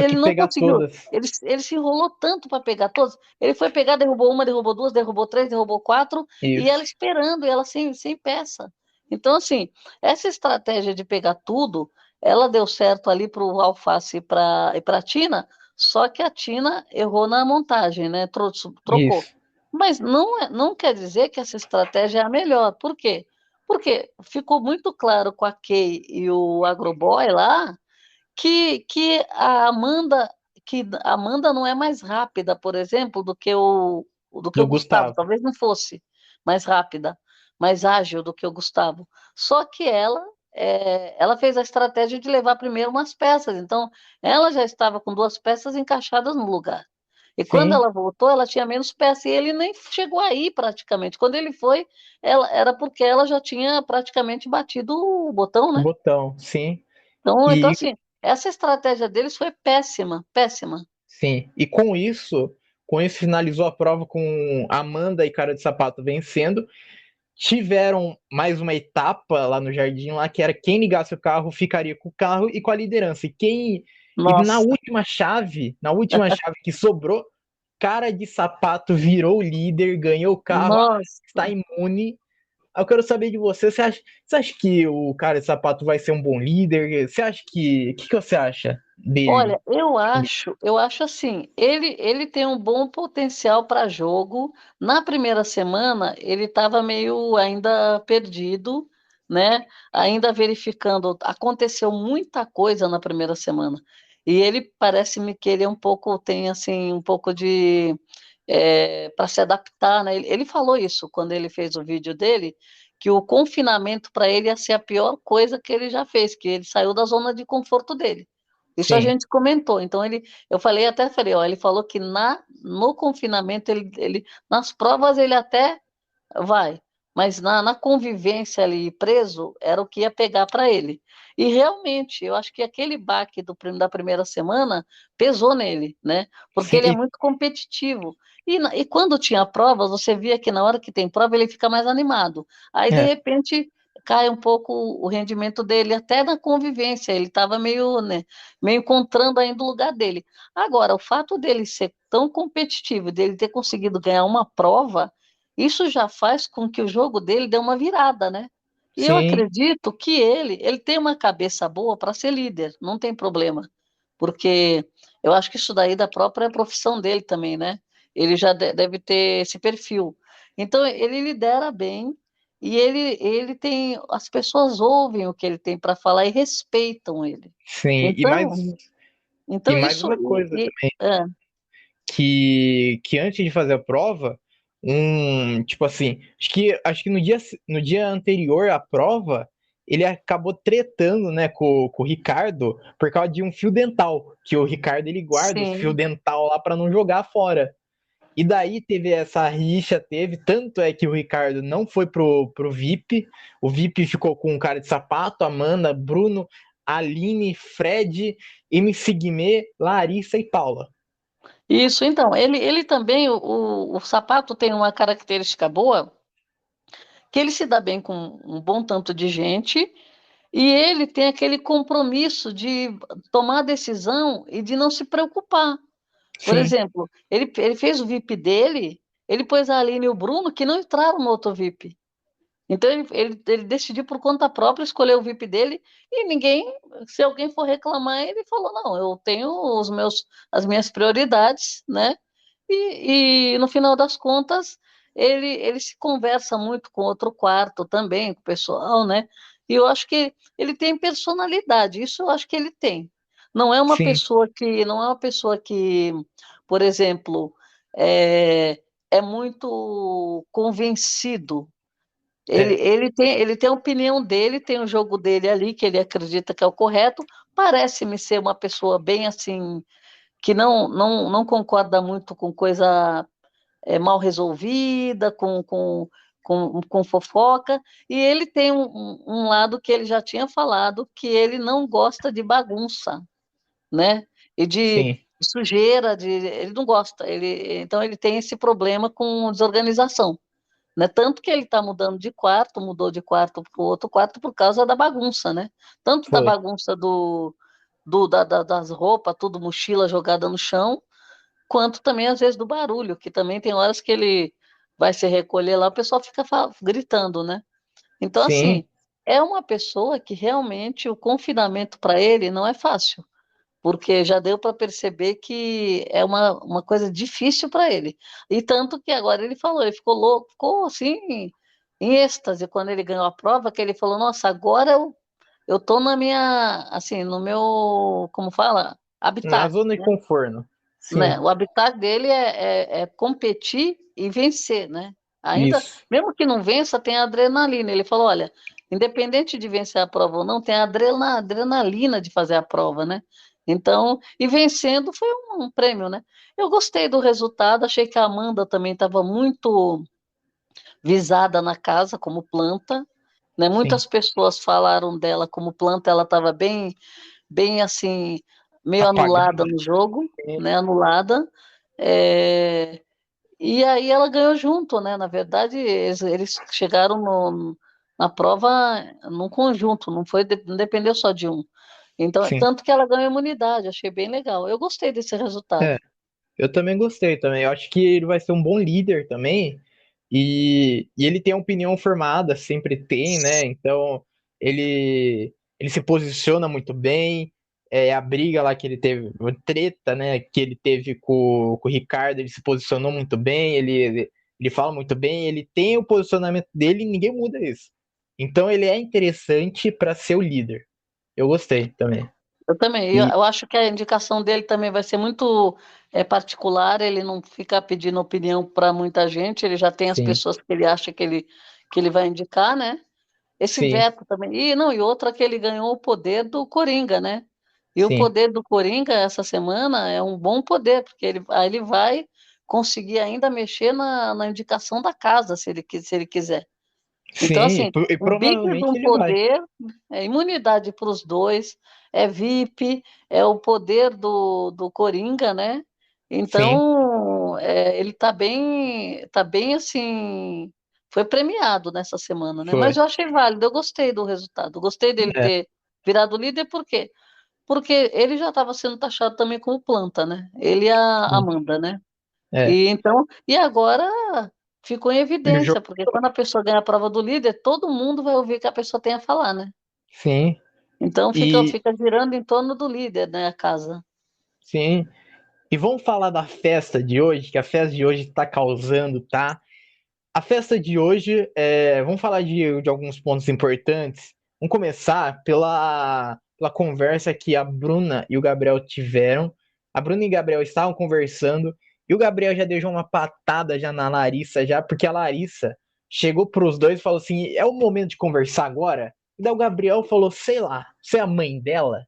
ele que não pegar conseguiu. todas. Ele se enrolou tanto para pegar todas. Ele foi pegar, derrubou uma, derrubou duas, derrubou três, derrubou quatro, e ela Isso. esperando, e ela sem peça. Então, assim, essa estratégia de pegar tudo, ela deu certo ali para o Alface e para a Tina, só que a Tina errou na montagem, né? Trocou. Isso. Mas não quer dizer que essa estratégia é a melhor. Por quê? Porque ficou muito claro com a Kay e o Agroboy lá que a Amanda não é mais rápida, por exemplo, do que o Do Gustavo. Gustavo. Talvez não fosse mais rápida, mais ágil do que o Gustavo. Só que ela fez a estratégia de levar primeiro umas peças. Então, ela já estava com duas peças encaixadas no lugar. E quando Sim, ela voltou, ela tinha menos peças e ele nem chegou aí praticamente. Quando ele foi, era porque ela já tinha praticamente batido o botão, o né? botão, sim. Então, E assim, essa estratégia deles foi péssima, péssima. sim. E com isso finalizou a prova com Amanda e Cara de Sapato vencendo. Tiveram mais uma etapa lá no jardim, lá que era quem ligasse o carro ficaria com o carro e com a liderança. E Nossa, na última chave que sobrou, Cara de Sapato virou o líder, ganhou o carro, está nossa. imune. Eu quero saber de você, você acha que o Cara de Sapato vai ser um bom líder? Você acha que você acha dele? Olha, eu acho assim, ele tem um bom potencial para jogo. Na primeira semana, ele estava meio ainda perdido, né? Ainda verificando. Aconteceu muita coisa na primeira semana. E ele parece-me que ele é um pouco, tem assim, um pouco de para se adaptar, né? Ele falou isso quando ele fez o vídeo dele, que o confinamento para ele ia ser a pior coisa que ele já fez, que ele saiu da zona de conforto dele. Isso a Sim, gente comentou. Então eu falei, ó, ele falou que no confinamento nas provas ele até vai, mas na convivência ali preso era o que ia pegar para ele. E realmente, eu acho que aquele baque da primeira semana pesou nele, né? Porque sim, ele é muito competitivo. E quando tinha provas, você via que na hora que tem prova ele fica mais animado. Aí, de é, repente, cai um pouco o rendimento dele, até na convivência. Ele estava meio, né, meio encontrando ainda o lugar dele. Agora, o fato dele ser tão competitivo, dele ter conseguido ganhar uma prova isso já faz com que o jogo dele dê uma virada, né? E eu sim, acredito que ele tem uma cabeça boa para ser líder, não tem problema. Porque eu acho que isso daí da própria profissão dele também, né? Ele já deve ter esse perfil. Então, ele lidera bem e ele tem. As pessoas ouvem o que ele tem para falar e respeitam ele. sim. Então, E então mais isso. uma coisa É, que antes de fazer a prova, tipo assim, acho que no dia anterior à prova, ele acabou tretando, né, com o Ricardo por causa de um fio dental, que o Ricardo ele guarda os fio sim. dental lá para não jogar fora. E daí teve essa rixa, tanto é que o Ricardo não foi pro VIP, o VIP ficou com um Cara de Sapato, Amanda, Bruno, Aline, Fred, MC Guimê, Larissa e Paula. Isso, então, ele também, o Sapato tem uma característica boa, que ele se dá bem com um bom tanto de gente, e ele tem aquele compromisso de tomar decisão e de não se preocupar. Por Sim, exemplo, ele fez o VIP dele, ele pôs a Aline e o Bruno, que não entraram no outro VIP. Então ele decidiu por conta própria escolher o VIP dele e ninguém, se alguém for reclamar, ele falou, não, eu tenho as minhas prioridades, né? E no final das contas, ele se conversa muito com outro quarto também, com o pessoal, né? E eu acho que ele tem personalidade, isso eu acho que ele tem. sim, Não é uma pessoa que, por exemplo, é muito convencido. é, Ele tem a opinião dele, tem o jogo dele ali, que ele acredita que é o correto. Parece-me ser uma pessoa bem assim, que não concorda muito com coisa mal resolvida, com fofoca, e ele tem um lado que ele já tinha falado, que ele não gosta de bagunça, né? E de sim, sujeira, ele não gosta. Então ele tem esse problema com desorganização. né? Tanto que ele está mudando de quarto, mudou de quarto para o outro quarto por causa da bagunça, né? Tanto da Foi. bagunça das roupas, tudo mochila jogada no chão, quanto também às vezes do barulho, que também tem horas que ele vai se recolher lá, o pessoal fica gritando, né? Então, Sim. assim, é uma pessoa que realmente o confinamento para ele não é fácil, porque já deu para perceber que é uma coisa difícil para ele. E tanto que agora ele falou, ele ficou louco, ficou assim, em êxtase quando ele ganhou a prova, que ele falou, nossa, agora eu tô na minha, assim, no meu, como fala? Na Habitat, zona de né? conforto. Sim. Né? O habitat dele é competir e vencer, né? Ainda, Isso. mesmo que não vença, tem a adrenalina. Ele falou, olha, independente de vencer a prova ou não, tem a adrenalina de fazer a prova, né? Então, e vencendo foi um prêmio, né? Eu gostei do resultado, achei que a Amanda também estava muito visada na casa como planta, né? Sim. Muitas pessoas falaram dela como planta, ela estava bem, bem assim, meio anulada Apagada. no jogo, né? Anulada. É, e aí ela ganhou junto, né? Na verdade, eles chegaram na prova num conjunto, não dependeu só de um. Então, Sim. tanto que ela ganhou imunidade, achei bem legal. Eu gostei desse resultado. É, eu também gostei também. Eu acho que ele vai ser um bom líder também. E ele tem a opinião formada, sempre tem, né? Então ele se posiciona muito bem. É, a briga lá que ele teve, a treta, né, que ele teve com o Ricardo, ele se posicionou muito bem, ele fala muito bem, ele tem o posicionamento dele e ninguém muda isso. Então ele é interessante para ser o líder. Eu gostei também. Eu também. Eu, E eu acho que a indicação dele também vai ser muito particular. Ele não fica pedindo opinião para muita gente. Ele já tem as sim, pessoas que ele acha que ele vai indicar, né? Esse sim, veto também. E não, e outra que ele ganhou o poder do Coringa, né? E o sim, poder do Coringa essa semana é um bom poder, porque aí ele vai conseguir ainda mexer na indicação da casa, se ele quiser. Então, sim, assim, e um big de provavelmente um ele vai. poder, é imunidade para os dois, é VIP, é o poder do Coringa, né? Sim, Então, ele tá bem assim, foi premiado nessa semana, né? Mas foi. eu achei válido, eu gostei do resultado, gostei dele É, ter virado líder, por quê? Porque ele já estava sendo taxado também como planta, né? Ele e a sim, Amanda, né? é. E então, e agora ficou em E o jogo, evidência, porque quando a pessoa ganha a prova do líder, todo mundo vai ouvir o que a pessoa tem a falar, né? sim, Então e fica girando em torno do líder, né, a casa. sim. E vamos falar da festa de hoje, que a festa de hoje tá causando, tá? A festa de hoje, vamos falar de alguns pontos importantes. Vamos começar pela conversa que a Bruna e o Gabriel tiveram. A Bruna e o Gabriel estavam conversando e o Gabriel já deixou uma patada já na Larissa, já, porque a Larissa chegou pros dois e falou assim: é o momento de conversar agora? E daí o Gabriel falou: sei lá, você é a mãe dela?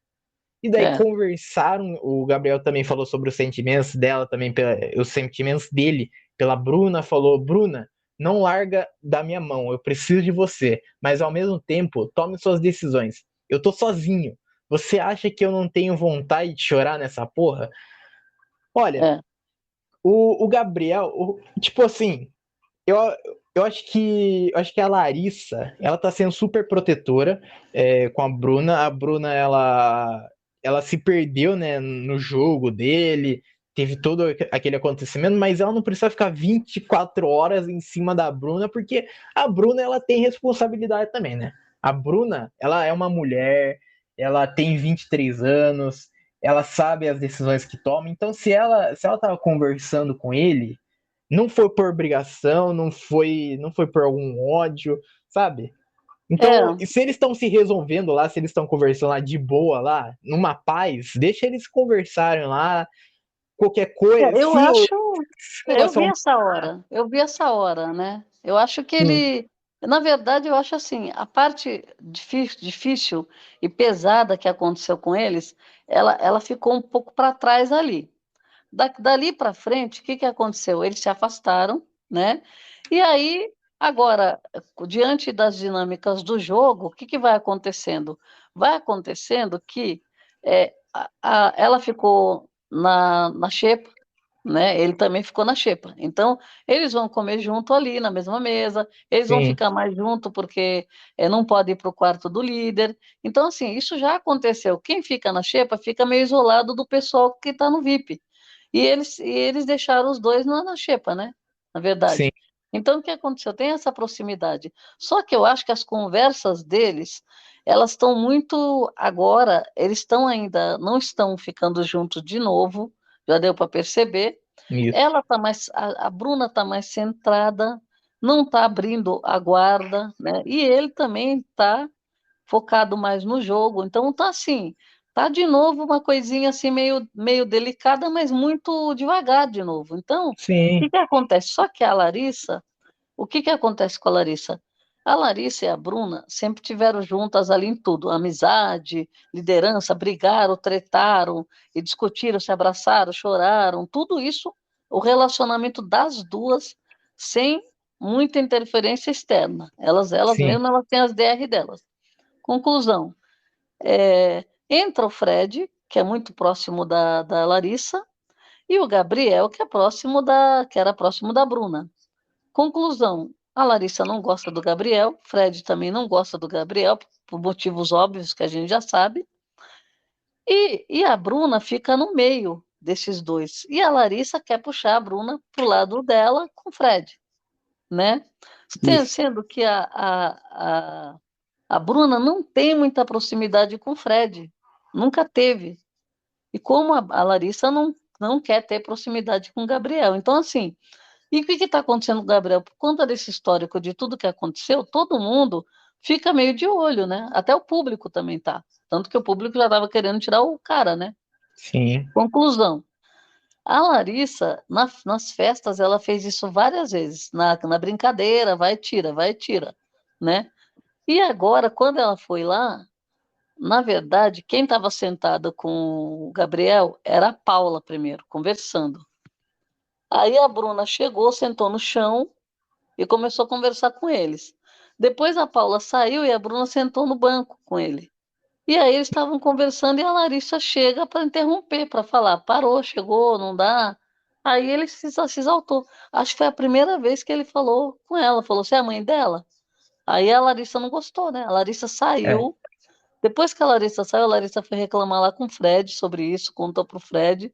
E daí É, conversaram, o Gabriel também falou sobre os sentimentos dela, também os sentimentos dele pela Bruna, falou, Bruna, não larga da minha mão, eu preciso de você, mas ao mesmo tempo, tome suas decisões. Eu tô sozinho. Você acha que eu não tenho vontade de chorar nessa porra? Olha, é, o Gabriel, tipo assim, eu, eu acho que a Larissa, ela tá sendo super protetora com a Bruna. A Bruna, ela se perdeu, né, no jogo dele, teve todo aquele acontecimento, mas ela não precisa ficar 24 horas em cima da Bruna, porque a Bruna, ela tem responsabilidade também, né? A Bruna, ela é uma mulher, ela tem 23 anos, ela sabe as decisões que toma, então se ela tava conversando com ele, não foi por obrigação, não foi por algum ódio, sabe? Então, é. se eles estão se resolvendo lá, se eles estão conversando lá de boa lá, numa paz, deixa eles conversarem lá, qualquer coisa, Eu se o acho, negócio é eu vi essa hora, né? Eu acho que sim, na verdade, eu acho assim, a parte difícil e pesada que aconteceu com eles, ela ficou um pouco para trás ali. Dali para frente, o que que aconteceu? Eles se afastaram, né? E aí, agora, diante das dinâmicas do jogo, o que que vai acontecendo? Vai acontecendo que ela ficou na xepa, né? Ele também ficou na xepa. Então, eles vão comer junto ali na mesma mesa, eles vão Sim, ficar mais junto porque não pode ir para o quarto do líder. Então, assim, isso já aconteceu. Quem fica na xepa fica meio isolado do pessoal que está no VIP. E eles deixaram os dois na xepa, né? Na sim, verdade. Então, o que aconteceu? Tem essa proximidade. Só que eu acho que as conversas deles, elas estão muito. Agora, eles estão ainda, não estão ficando juntos de novo, já deu para perceber. isso. Ela tá mais, a Bruna está mais centrada, não está abrindo a guarda, né? E ele também está focado mais no jogo. Então tá assim, tá de novo uma coisinha assim meio delicada, mas muito devagar de novo. Então, o Sim, que que acontece? Só que a Larissa, o que que acontece com a Larissa? A Larissa e a Bruna sempre tiveram juntas ali em tudo, amizade, liderança, brigaram, tretaram e discutiram, se abraçaram, choraram, tudo isso, o relacionamento das duas sem muita interferência externa. Elas sim, mesmas, elas têm as DR delas. Conclusão, entra o Fred, que é muito próximo da Larissa, e o Gabriel, que era próximo da Bruna. Conclusão, a Larissa não gosta do Gabriel, Fred também não gosta do Gabriel, por motivos óbvios que a gente já sabe, e a Bruna fica no meio desses dois. E a Larissa quer puxar a Bruna pro lado dela com o Fred, né? isso. Sendo que a Bruna não tem muita proximidade com o Fred, nunca teve. E como a Larissa não quer ter proximidade com o Gabriel. Então, assim, e o que está acontecendo com o Gabriel? Por conta desse histórico de tudo que aconteceu, todo mundo fica meio de olho, né? Até o público também tá. Tanto que o público já estava querendo tirar o cara, né? Sim, Conclusão. A Larissa, nas festas, ela fez isso várias vezes. Na brincadeira, vai, tira, né? E agora, quando ela foi lá, na verdade, quem estava sentada com o Gabriel era a Paula primeiro, conversando. Aí a Bruna chegou, sentou no chão e começou a conversar com eles. Depois a Paula saiu e a Bruna sentou no banco com ele. E aí eles estavam conversando e a Larissa chega para interromper, para falar, parou, chegou, não dá. Aí ele se exaltou. Acho que foi a primeira vez que ele falou com ela, falou, você é a mãe dela? Aí a Larissa não gostou, né? A Larissa é. saiu. Depois que a Larissa saiu, a Larissa foi reclamar lá com o Fred sobre isso, contou para o Fred.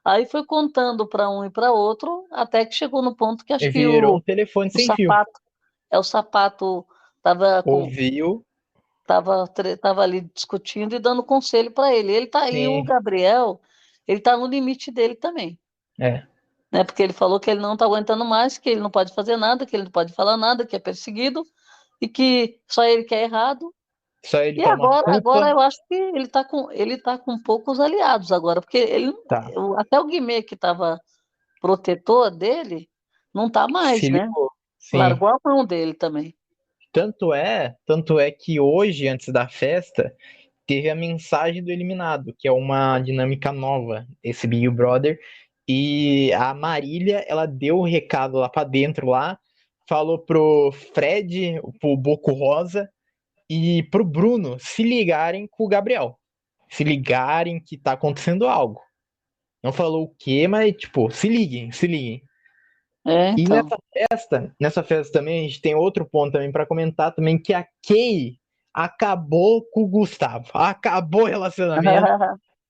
Aí foi contando para um e para outro, até que chegou no ponto que acho que Virou um o, telefone o sem fio. sapato, o sapato estava Ouviu, tava ali discutindo e dando conselho para ele. Ele tá aí, o sim, Gabriel, ele tá no limite dele também, é. né? Porque ele falou que ele não tá aguentando mais, que ele não pode fazer nada, que ele não pode falar nada, que é perseguido e que só ele que é errado. Só ele E toma agora culpa, eu acho que ele tá com poucos aliados agora, porque tá. até o Guimê que estava protetor dele não tá Se mais, né? ligou, sim. Largou a mão dele também. Tanto é que hoje, antes da festa, teve a mensagem do eliminado, que é uma dinâmica nova, esse Big Brother. E a Marília, ela deu o recado lá pra dentro lá, falou pro Fred, pro Boco Rosa e pro Bruno se ligarem com o Gabriel. Se ligarem que tá acontecendo algo. Não falou o quê, mas tipo, se liguem, se liguem. E Então. nessa festa também, a gente tem outro ponto também para comentar também, que a Kay acabou com o Gustavo. Acabou o relacionamento,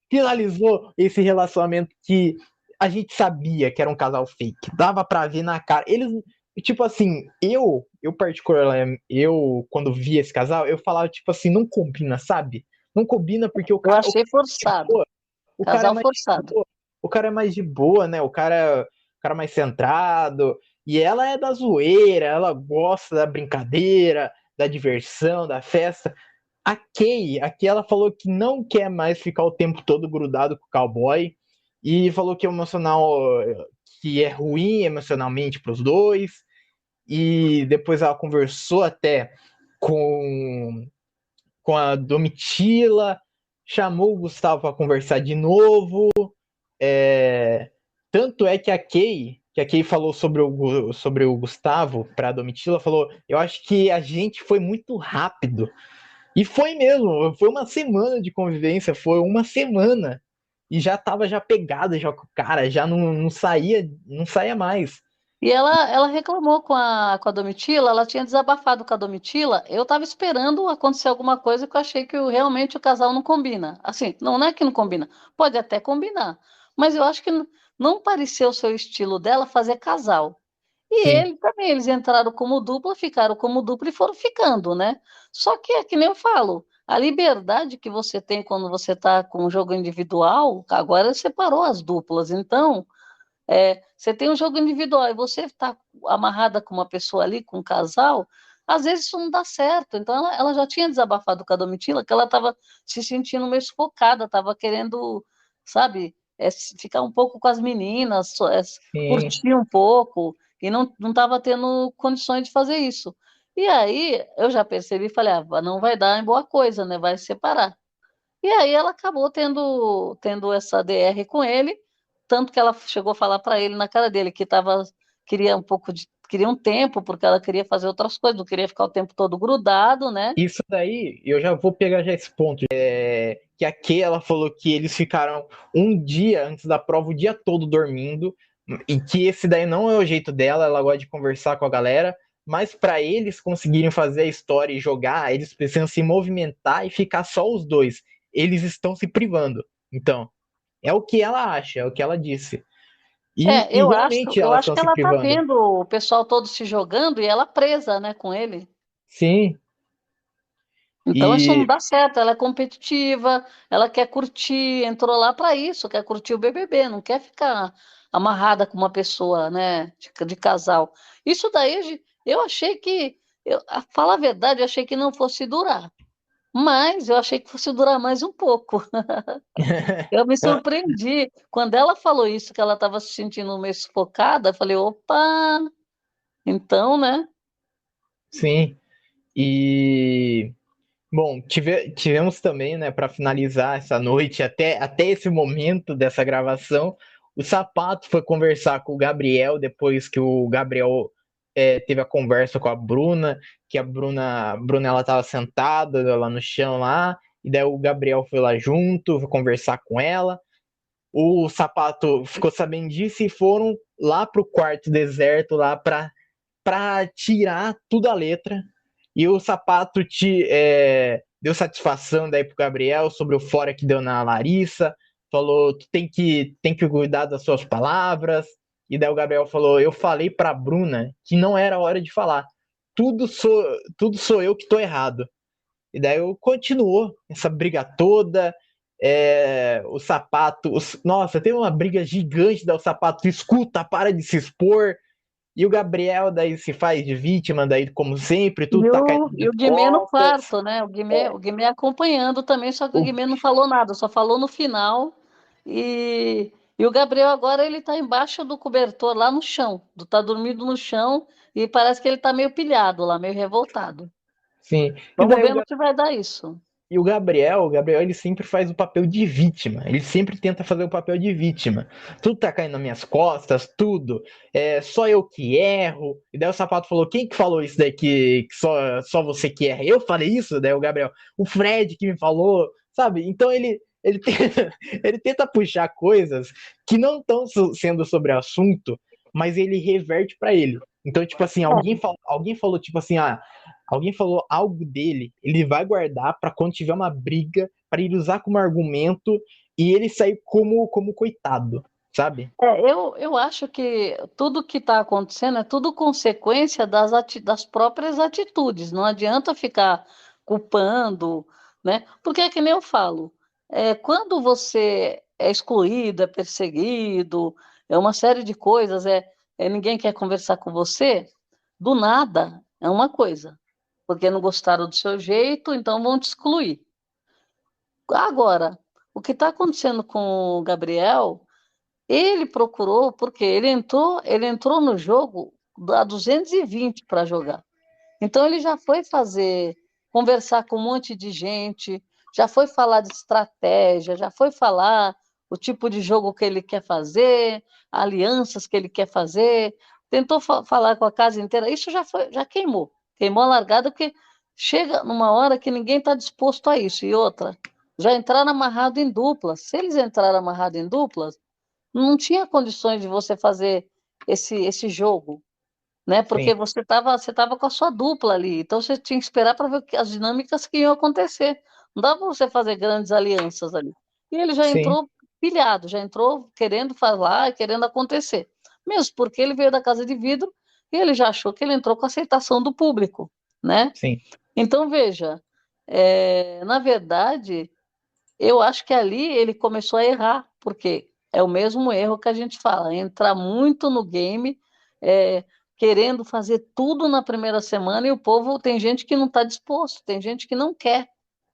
finalizou esse relacionamento que a gente sabia que era um casal fake. Dava pra ver na cara. Eles, tipo assim, eu particularmente, eu quando via esse casal, eu falava tipo assim, não combina, sabe? Não combina porque o Eu cara, achei forçado. o cara é Casal mais de forçado. boa. O cara é mais de boa, né? O cara é mais centrado. E ela é da zoeira, ela gosta da brincadeira, da diversão, da festa. A Kay, ela falou que não quer mais ficar o tempo todo grudado com o cowboy. E falou que que é ruim emocionalmente para os dois. E depois ela conversou até com, com a Domitila, chamou o Gustavo para conversar de novo. É, tanto é que a Kay falou sobre o Gustavo para a Domitila, falou: Eu acho que a gente foi muito rápido. E foi mesmo, foi uma semana de convivência, foi uma semana. e já tava já pegada já com o cara, já não saía mais. E ela reclamou com a Domitila, ela tinha desabafado com a Domitila. Eu estava esperando acontecer alguma coisa que eu achei que realmente o casal não combina. Assim, não é que não combina, pode até combinar, mas eu acho que não pareceu o seu estilo dela fazer casal. E Sim, ele também, eles entraram como dupla, ficaram como dupla e foram ficando, né? Só que é que nem eu falo, a liberdade que você tem quando você está com um jogo individual, agora separou as duplas, então. Você tem um jogo individual e você está amarrada com uma pessoa ali, com um casal, às vezes isso não dá certo. Então ela já tinha desabafado com a Domitila que ela estava se sentindo meio sufocada, estava querendo, sabe, ficar um pouco com as meninas, sim. curtir um pouco, e não estava tendo condições de fazer isso. E aí eu já percebi e falei, não vai dar em boa coisa, né? Vai separar. E aí ela acabou tendo essa DR com ele, tanto que ela chegou a falar para ele na cara dele que queria um tempo, porque ela queria fazer outras coisas, não queria ficar o tempo todo grudado, né? Isso daí, eu já vou pegar já esse ponto. Que a Kay, ela falou que eles ficaram um dia antes da prova, o dia todo dormindo, e que esse daí não é o jeito dela, ela gosta de conversar com a galera, mas para eles conseguirem fazer a história e jogar, eles precisam se movimentar e ficar só os dois. Eles estão se privando. Então, é o que ela acha, é o que ela disse. E Eu acho, realmente eu elas acho estão que se ela tá privando. vendo o pessoal todo se jogando e ela presa, né, com ele. Sim, Então isso não e dá certo. Ela é competitiva, ela quer curtir, entrou lá para isso, quer curtir o BBB, não quer ficar amarrada com uma pessoa, né, de casal. Isso daí eu achei que, a falar a verdade, eu achei que não fosse durar, mas eu achei que fosse durar mais um pouco. Eu me surpreendi quando ela falou isso, que ela estava se sentindo meio sufocada. Eu falei, opa, então, né? sim. E bom, tivemos também, né, para finalizar essa noite, até esse momento dessa gravação, o Sapato foi conversar com o Gabriel depois que o Gabriel teve a conversa com a Bruna, que a Bruna ela estava sentada lá no chão lá, e daí o Gabriel foi lá junto, foi conversar com ela. O Sapato ficou sabendo disso e foram lá pro quarto deserto lá para tirar tudo a letra. E o Sapato deu satisfação daí pro Gabriel sobre o fora que deu na Larissa. Falou, tu tem que cuidar das suas palavras. E daí o Gabriel falou, eu falei pra Bruna que não era hora de falar. Tudo sou, tudo sou eu que tô errado. E daí continuou essa briga toda. O Sapato. Nossa, teve uma briga gigante. Daí o Sapato escuta, para de se expor. E o Gabriel daí se faz de vítima, daí, como sempre, tudo tá caindo E nas o Guimê no costas. quarto, né? O Guimê acompanhando também, só que o O, Guimê não falou nada, só falou no final. E o Gabriel agora ele está embaixo do cobertor, lá no chão, tá dormindo no chão e parece que ele está meio pilhado lá, meio revoltado. sim. E Vamos daí ver no que vai dar isso. o Gabriel, ele sempre faz o papel de vítima. Ele sempre tenta fazer o papel de vítima. Tudo tá caindo nas minhas costas, tudo. Só eu que erro. E daí o Sapato falou: quem que falou isso daí que só você que erra? Eu falei isso? Daí o Gabriel, o Fred que me falou, sabe? Então ele tenta, ele tenta puxar coisas que não estão sendo sobre o assunto, mas ele reverte para ele. Então, tipo assim, alguém falou, tipo assim, alguém falou algo dele, ele vai guardar para quando tiver uma briga, para ele usar como argumento e ele sair como coitado, sabe? Eu acho que tudo que está acontecendo é tudo consequência das próprias atitudes. Não adianta ficar culpando, né? Porque é que nem eu falo, quando você é excluído, é perseguido, é uma série de coisas, ninguém quer conversar com você, do nada é uma coisa, porque não gostaram do seu jeito, então vão te excluir. Agora, o que está acontecendo com o Gabriel? Ele procurou, porque ele entrou no jogo a 220 para jogar. Então ele já foi conversar com um monte de gente, já foi falar de estratégia, já foi falar o tipo de jogo que ele quer fazer, alianças que ele quer fazer, tentou falar com a casa inteira. Isso já queimou a largada, porque chega numa hora que ninguém está disposto a isso. E outra, já entraram amarrado em duplas. Se eles entraram amarrado em duplas, não tinha condições de você fazer esse jogo, né? Sim, Porque você tava com a sua dupla ali, então você tinha que esperar para ver as dinâmicas que iam acontecer. Não dá para você fazer grandes alianças ali. E ele já sim, entrou pilhado, já entrou querendo falar, querendo acontecer. Mesmo porque ele veio da casa de vidro e ele já achou que ele entrou com a aceitação do público, né? sim, Então, veja, na verdade, eu acho que ali ele começou a errar, porque é o mesmo erro que a gente fala, entrar muito no game, é, querendo fazer tudo na primeira semana, e o povo tem gente que não está disposto, tem gente que não quer,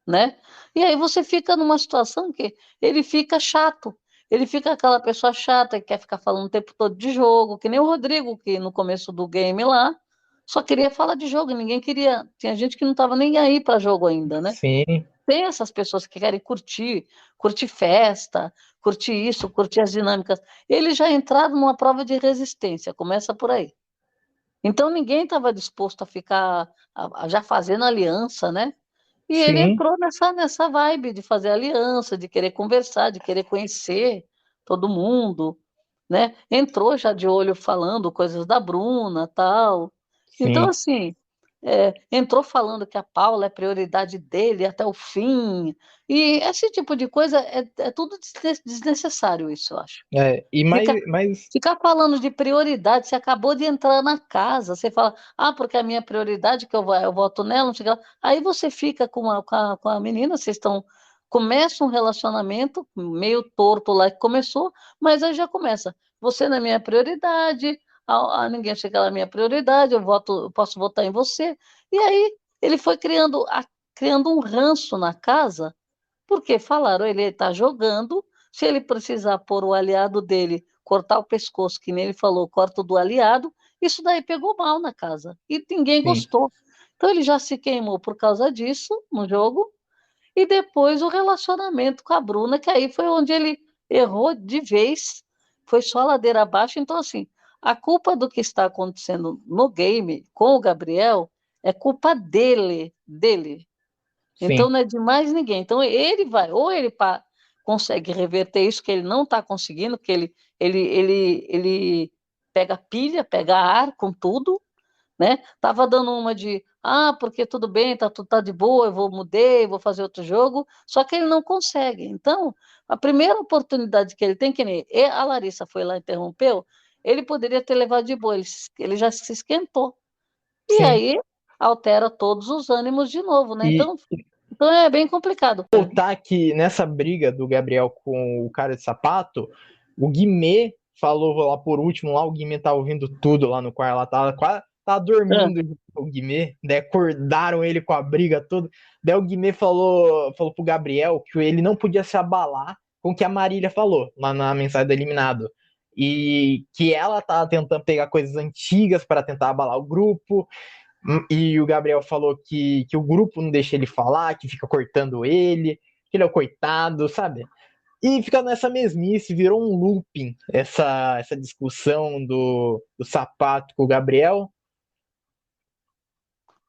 né? E aí você fica numa situação que ele fica chato, ele fica aquela pessoa chata que quer ficar falando o tempo todo de jogo, que nem o Rodrigo, que no começo do game lá, só queria falar de jogo, ninguém queria, tinha gente que não estava nem aí para jogo ainda, né? sim, Tem essas pessoas que querem curtir festa, curtir isso, curtir as dinâmicas. Eles já entraram numa prova de resistência, começa por aí. Então ninguém estava disposto a ficar já fazendo aliança, né? E ele sim, entrou nessa vibe de fazer aliança, de querer conversar, de querer conhecer todo mundo, né? Entrou já de olho falando coisas da Bruna, tal. Então, sim. assim, entrou falando que a Paula é prioridade dele até o fim. E esse tipo de coisa é tudo desnecessário, isso, eu acho. E mais, Fica, mais, Ficar falando de prioridade, você acabou de entrar na casa, você fala, porque a minha prioridade, que eu voto nela, não sei o que lá. Aí você fica com a menina, vocês começa um relacionamento meio torto lá que começou, mas aí já começa, você não é minha prioridade, ninguém chega lá, é minha prioridade, eu posso votar em você. E aí ele foi criando um ranço na casa, porque falaram, ele está jogando, se ele precisar pôr o aliado dele, cortar o pescoço, que nem ele falou, corta o do aliado, isso daí pegou mal na casa. E ninguém sim, gostou. Então ele já se queimou por causa disso no jogo. E depois o relacionamento com a Bruna, que aí foi onde ele errou de vez, foi só ladeira abaixo. Então, assim, a culpa do que está acontecendo no game com o Gabriel é culpa dele. Então sim, não é de mais ninguém. Então ele vai, ou ele consegue reverter isso que ele não está conseguindo, que ele pega pilha, pega ar com tudo, né? Tava dando uma de, porque tudo bem, tá de boa, mudei, vou fazer outro jogo, só que ele não consegue. Então, a primeira oportunidade que ele tem, que nem a Larissa foi lá e interrompeu, ele poderia ter levado de boa, ele já se esquentou. E sim. aí altera todos os ânimos de novo, né? E Então é bem complicado. voltar que nessa briga do Gabriel com o cara de sapato, o Guimê falou lá por último, lá o Guimê tava ouvindo tudo lá no quarto, lá tava É. dormindo o Guimê, daí acordaram ele com a briga toda, daí o Guimê falou pro Gabriel que ele não podia se abalar com o que a Marília falou lá na mensagem do eliminado. E que ela tava tentando pegar coisas antigas para tentar abalar o grupo, e o Gabriel falou que o grupo não deixa ele falar, que fica cortando ele, que ele é o coitado, sabe? E fica nessa mesmice, virou um looping essa discussão do sapato com o Gabriel.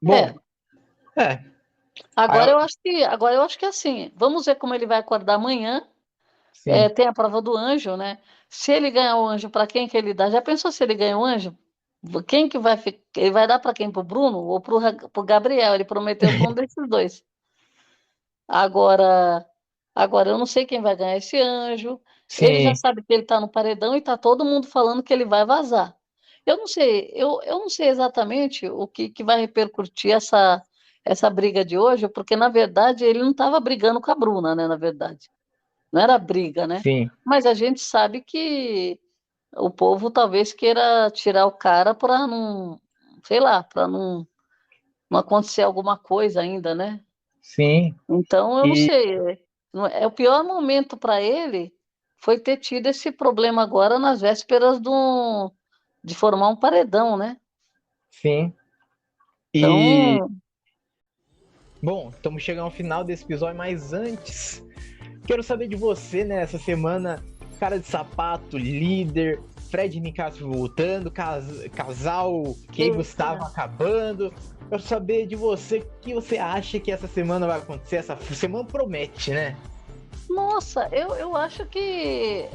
É. Bom, é. Agora Aí, eu acho que é assim. Vamos ver como ele vai acordar amanhã. sim. Tem a prova do anjo, né? Se ele ganhar o anjo, para quem que ele dá? Já pensou se ele ganha o anjo? Quem que vai ficar? Ele vai dar para quem? Para o Bruno ou para o Gabriel? Ele prometeu para um desses dois. Agora, agora eu não sei quem vai ganhar esse anjo. Ele já Sim, sabe que ele está no paredão e está todo mundo falando que ele vai vazar. Eu não sei, eu não sei exatamente o que vai repercutir essa briga de hoje, porque na verdade ele não estava brigando com a Bruna, né? Na verdade, não era briga, né? sim, Mas a gente sabe que o povo talvez queira tirar o cara para não, sei lá, para não acontecer alguma coisa ainda, né? sim. Então, eu não E sei. O pior momento para ele foi ter tido esse problema agora nas vésperas de formar um paredão, né? sim. E Então, bom, estamos chegando ao final desse episódio, mas antes, quero saber de você, né, essa semana, cara de sapato, líder. Fred e Nicásio voltando, casal que e Gustavo acabando. Eu quero saber de você, o que você acha que essa semana vai acontecer? Essa semana promete, né? Nossa, eu acho que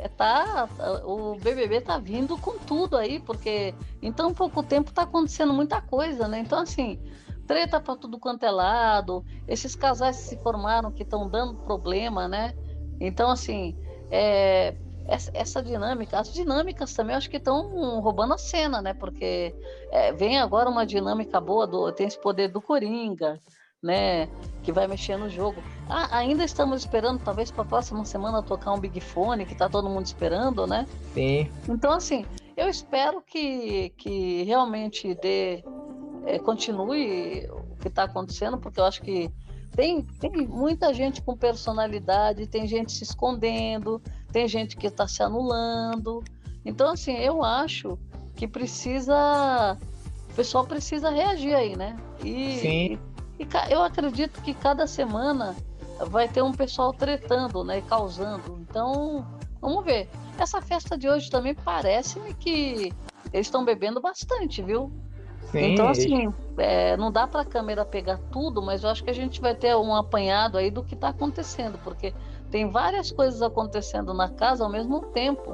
o BBB tá vindo com tudo aí, porque em tão pouco tempo tá acontecendo muita coisa, né? Então, assim, treta pra tudo quanto é lado, esses casais que se formaram que estão dando problema, né? Então, assim, essa dinâmica, as dinâmicas também eu acho que estão roubando a cena, né? Porque vem agora uma dinâmica boa, tem esse poder do Coringa, né? Que vai mexer no jogo. Ainda estamos esperando, talvez para a próxima semana, tocar um Big Fone, que tá todo mundo esperando, né? Sim. Então, assim, eu espero que realmente continue o que está acontecendo, porque eu acho que tem muita gente com personalidade, tem gente se escondendo, tem gente que está se anulando. Então, assim, eu acho que o pessoal precisa reagir aí, né? Sim. E eu acredito que cada semana vai ter um pessoal tretando, né, causando. Então, vamos ver. Essa festa de hoje também parece-me que eles estão bebendo bastante, viu? Sim. Então, assim, não dá para a câmera pegar tudo, mas eu acho que a gente vai ter um apanhado aí do que está acontecendo, porque tem várias coisas acontecendo na casa ao mesmo tempo.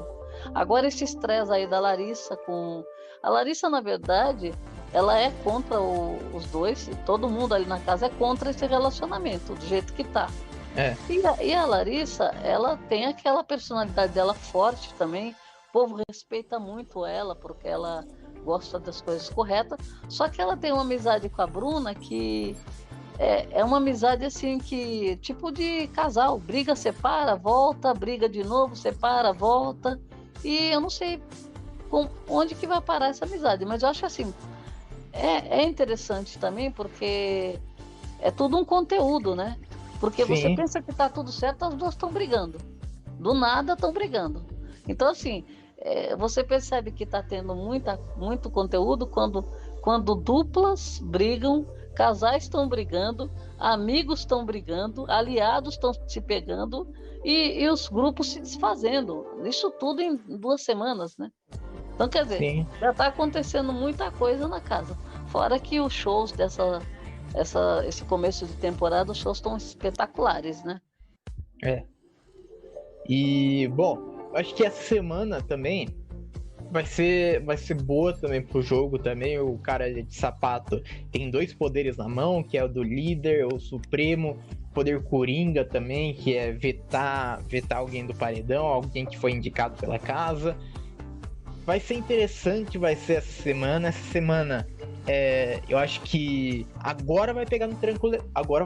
Agora, esse estresse aí da Larissa com... A Larissa, na verdade, ela é contra os dois, todo mundo ali na casa é contra esse relacionamento, do jeito que tá. E a Larissa, ela tem aquela personalidade dela forte também, o povo respeita muito ela, porque ela gosta das coisas corretas, só que ela tem uma amizade com a Bruna que é uma amizade assim que, tipo de casal, briga, separa, volta, briga de novo, separa, volta, e eu não sei onde que vai parar essa amizade, mas eu acho assim, é interessante também, porque é tudo um conteúdo, né? Porque você pensa que tá tudo certo, as duas estão brigando. Do nada estão brigando. Então, assim, você percebe que está tendo muito conteúdo quando duplas brigam, casais estão brigando, amigos estão brigando, aliados estão se pegando e os grupos se desfazendo. Isso tudo em 2 semanas, né? Então, quer dizer, já está acontecendo muita coisa na casa. Fora que os shows esse começo de temporada, os shows estão espetaculares, né? E, bom, acho que essa semana também vai ser boa também pro jogo também. O cara de sapato tem 2 poderes na mão, que é o do líder, o supremo, poder coringa também, que é vetar alguém do paredão, alguém que foi indicado pela casa. Vai ser interessante, vai ser essa semana. Essa semana, eu acho que agora vai pegar no tranco. Agora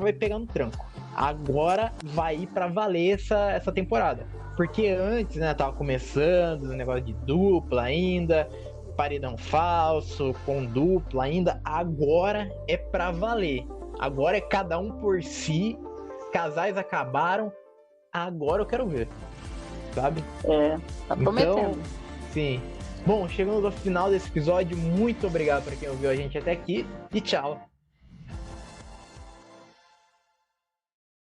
vai ir pra valer essa temporada. Porque antes, né, tava começando o negócio de dupla ainda, paredão falso, com dupla ainda. Agora é pra valer. Agora é cada um por si. Casais acabaram. Agora eu quero ver. Sabe? Tá prometendo. Então, sim. Bom, chegamos ao final desse episódio. Muito obrigado para quem ouviu a gente até aqui e tchau.